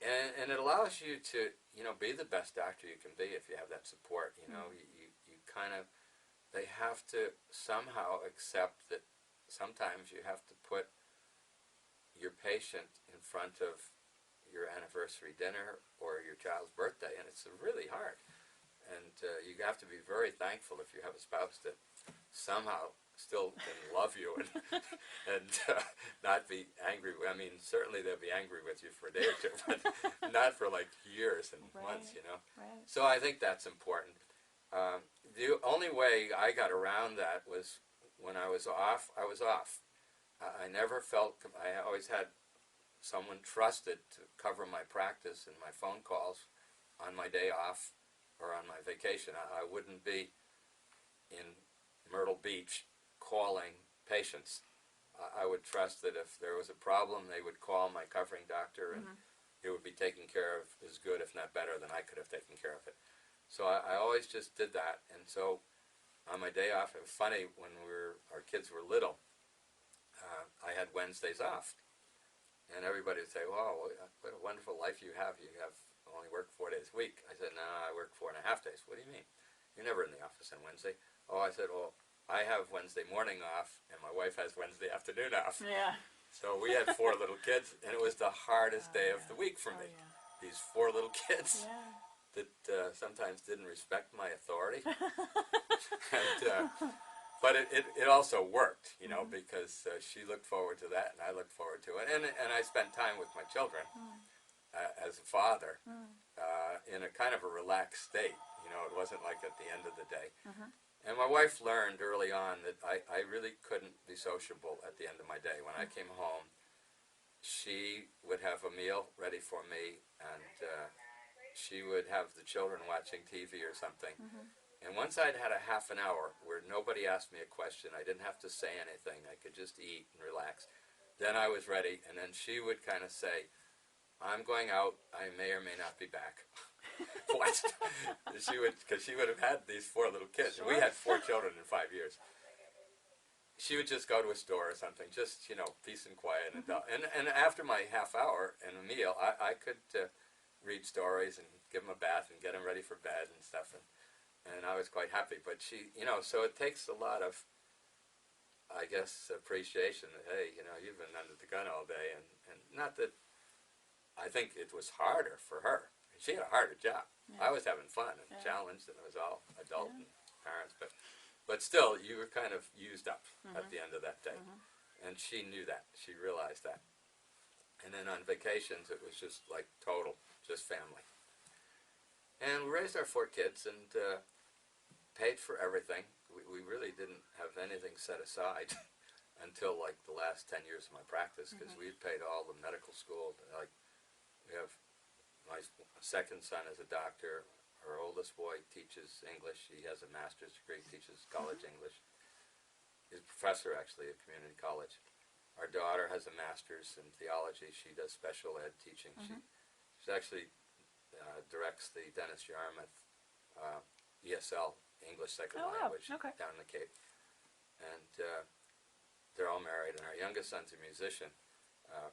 Speaker 2: And it allows you to, you know, be the best doctor you can be if you have that support. You know, you kind of, they have to somehow accept that sometimes you have to put your patient in front of your anniversary dinner or your child's birthday, and it's really hard. And you have to be very thankful if you have a spouse that somehow still can love you and not be angry. I mean, certainly they'll be angry with you for a day or two, but not for like years and months, you know.
Speaker 1: Right.
Speaker 2: So I think that's important. The only way I got around that was when I was off, I was off. I never felt, I always had someone trusted to cover my practice and my phone calls on my day off or on my vacation. I wouldn't be in Myrtle Beach calling patients. I would trust that if there was a problem, they would call my covering doctor, and it would be taken care of as good, if not better, than I could have taken care of it. So I always just did that. And so on my day off, it was funny, when our kids were little, I had Wednesdays off. And everybody would say, "Wow, what a wonderful life you have. You have only work 4 days a week." I said, "No, I work 4.5 days." "What do you mean? You're never in the office on Wednesday." "Oh," I said, "well, I have Wednesday morning off, and my wife has Wednesday afternoon off."
Speaker 1: Yeah.
Speaker 2: So we had 4 little kids, and it was the hardest day of the week for me.
Speaker 1: Yeah.
Speaker 2: These 4 little kids
Speaker 1: Yeah.
Speaker 2: that sometimes didn't respect my authority. And, but it also worked, you know, because she looked forward to that, and I looked forward to it. And I spent time with my children as a father in a kind of a relaxed state. You know, it wasn't like at the end of the day. And my wife learned early on that I really couldn't be sociable at the end of my day. When I came home, she would have a meal ready for me, and she would have the children watching TV or something. And once I'd had a half an hour where nobody asked me a question, I didn't have to say anything, I could just eat and relax, then I was ready. And then she would kind of say, "I'm going out, I may or may not be back." What? Because she would have had these 4 little kids.
Speaker 1: Sure.
Speaker 2: We had 4 children in 5 years. She would just go to a store or something, just, you know, peace and quiet. And after my half hour and a meal, I could read stories and give them a bath and get them ready for bed and stuff. And I was quite happy. But she, you know, so it takes a lot of, I guess, appreciation that, hey, you know, you've been under the gun all day. And not that I think it was harder for her. She had a harder job.
Speaker 1: Yeah.
Speaker 2: I was having fun and challenged, and it was all adult and parents. But still, you were kind of used up at the end of that day. And she knew that. She realized that. And then on vacations, it was just like total, just family. And we raised our 4 kids and paid for everything. We really didn't have anything set aside until like the last 10 years of my practice, because we had paid all the medical school. Like, we have, my second son is a doctor. Our oldest boy teaches English. He has a master's degree, teaches college English. He's a professor, actually, at community college. Our daughter has a master's in theology. She does special ed teaching. She actually directs the Dennis Yarmouth ESL, English Second Language, down in the Cape. And they're all married. And our youngest son's a musician,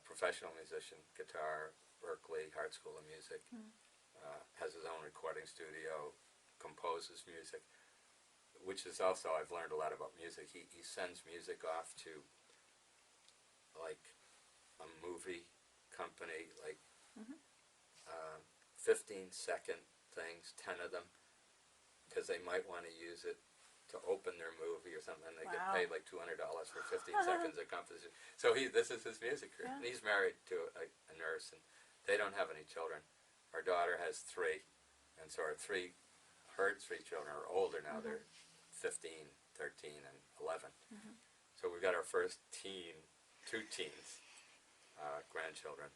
Speaker 2: professional musician, guitar, Berkeley, Hart School of Music. Has his own recording studio, composes music, which is also, I've learned a lot about music. He sends music off to like a movie company, like 15-second things, 10 of them, because they might want to use it to open their movie or something. They get
Speaker 1: Wow.
Speaker 2: paid like $200 for 15 seconds of composition. So this is his music career.
Speaker 1: Yeah.
Speaker 2: And he's married to a nurse, and they don't have any children. Our daughter has 3, and so her 3 children are older now.
Speaker 1: Mm-hmm.
Speaker 2: They're 15, 13, and 11.
Speaker 1: Mm-hmm.
Speaker 2: So we've got our first 2 teens, grandchildren.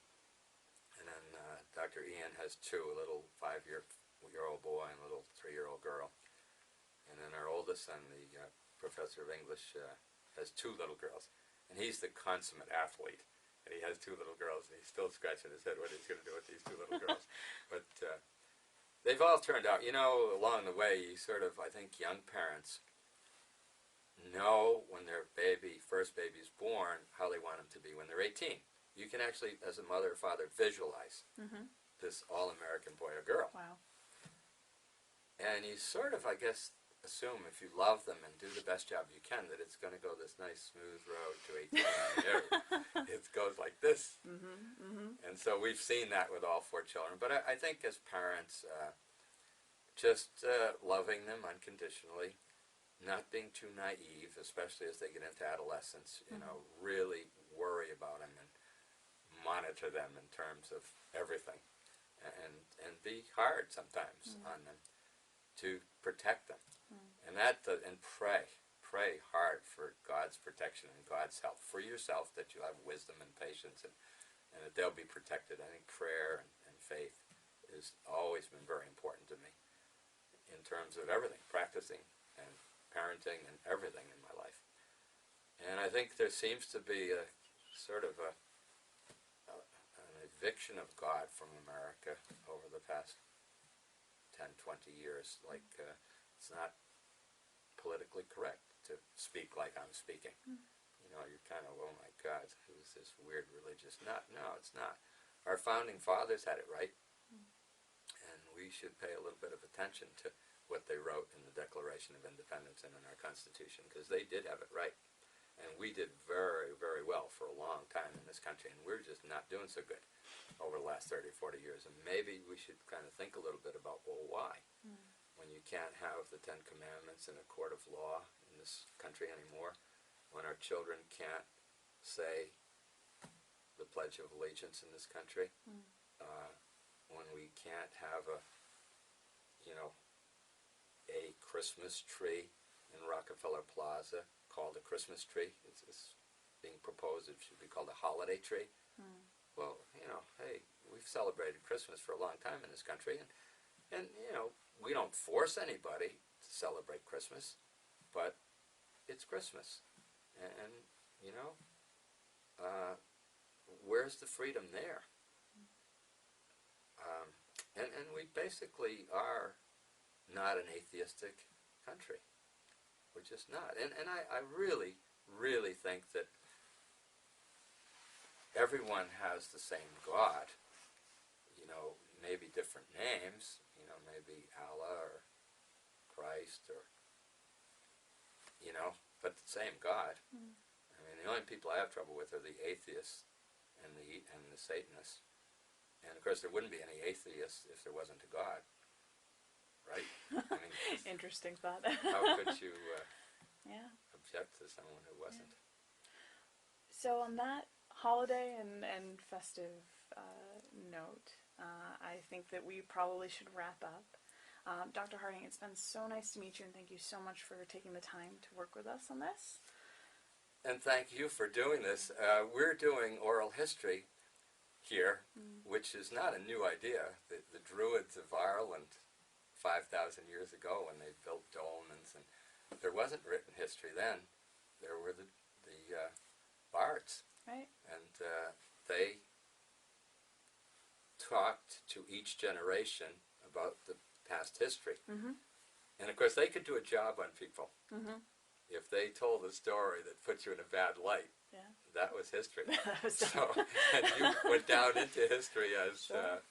Speaker 2: And then Dr. Ian has 2, a little 5-year-old boy and a little 3-year-old girl. And then our oldest son, the professor of English, has 2 little girls. And he's the consummate athlete. And he has 2 little girls, and he's still scratching his head what he's going to do with these 2 little girls. But they've all turned out, along the way, you sort of, I think young parents know when their first baby is born, how they want them to be when they're 18. You can actually, as a mother or father, visualize
Speaker 1: Mm-hmm.
Speaker 2: this all-American boy or girl.
Speaker 1: Wow.
Speaker 2: And you sort of, I guess, assume if you love them and do the best job you can that it's going to go this nice, smooth road to 18. No, it goes like this.
Speaker 1: Mm-hmm. Mm-hmm.
Speaker 2: And so we've seen that with all 4 children. But I think as parents, just loving them unconditionally, not being too naive, especially as they get into adolescence, really worry about them and monitor them in terms of everything, and be hard sometimes on them to protect them, and pray hard for God's protection and God's help for yourself, that you'll have wisdom and patience, and that they'll be protected. I think prayer and faith has always been very important to me in terms of everything, practicing and parenting and everything in my life. And I think there seems to be a sort of an eviction of God from America over the past 10, 20 years. Like, it's not politically correct to speak like I'm speaking. You're kind of, oh my God, who's this weird religious nut? No, it's not. Our founding fathers had it right, and we should pay a little bit of attention to what they wrote in the Declaration of Independence and in our Constitution, because they did have it right. And we did very, very well for a long time in this country, and we're just not doing so good over the last 30, 40 years. And maybe we should kind of think a little bit about, well, why? When you can't have the 10 Commandments in a court of law in this country anymore, when our children can't say the Pledge of Allegiance in this country, when we can't have a Christmas tree in Rockefeller Plaza called a Christmas tree. It's being proposed it should be called a holiday tree. Well, hey, we've celebrated Christmas for a long time in this country, and we don't force anybody to celebrate Christmas, but it's Christmas, and where's the freedom there? And we basically are not an atheistic country. We're just not. And I really, really think that everyone has the same God. Maybe different names, maybe Allah or Christ or, but the same God. I mean, the only people I have trouble with are the atheists and the Satanists. And of course, there wouldn't be any atheists if there wasn't a God, right? I mean,
Speaker 1: Interesting thought.
Speaker 2: how could you
Speaker 1: Yeah.
Speaker 2: object to someone who wasn't?
Speaker 1: So on that holiday and festive note, I think that we probably should wrap up. Dr. Harding, it's been so nice to meet you, and thank you so much for taking the time to work with us on this.
Speaker 2: And thank you for doing this. We're doing oral history here, which is not a new idea. The Druids of Ireland, 5,000 years ago, when they built dolmens, and there wasn't written history then. There were the bards,
Speaker 1: Right?
Speaker 2: and they talked to each generation about the past history. And of course, they could do a job on people. If they told a story that put you in a bad light,
Speaker 1: Yeah.
Speaker 2: that was history.
Speaker 1: That was
Speaker 2: So, and you went down into history as
Speaker 1: Sure.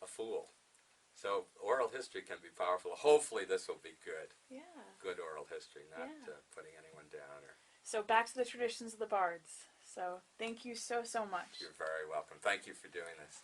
Speaker 2: a fool. So oral history can be powerful. Hopefully this will be good.
Speaker 1: Yeah.
Speaker 2: Good oral history, not
Speaker 1: Yeah.
Speaker 2: putting anyone down.
Speaker 1: So back to the traditions of the bards. So thank you so much.
Speaker 2: You're very welcome. Thank you for doing this.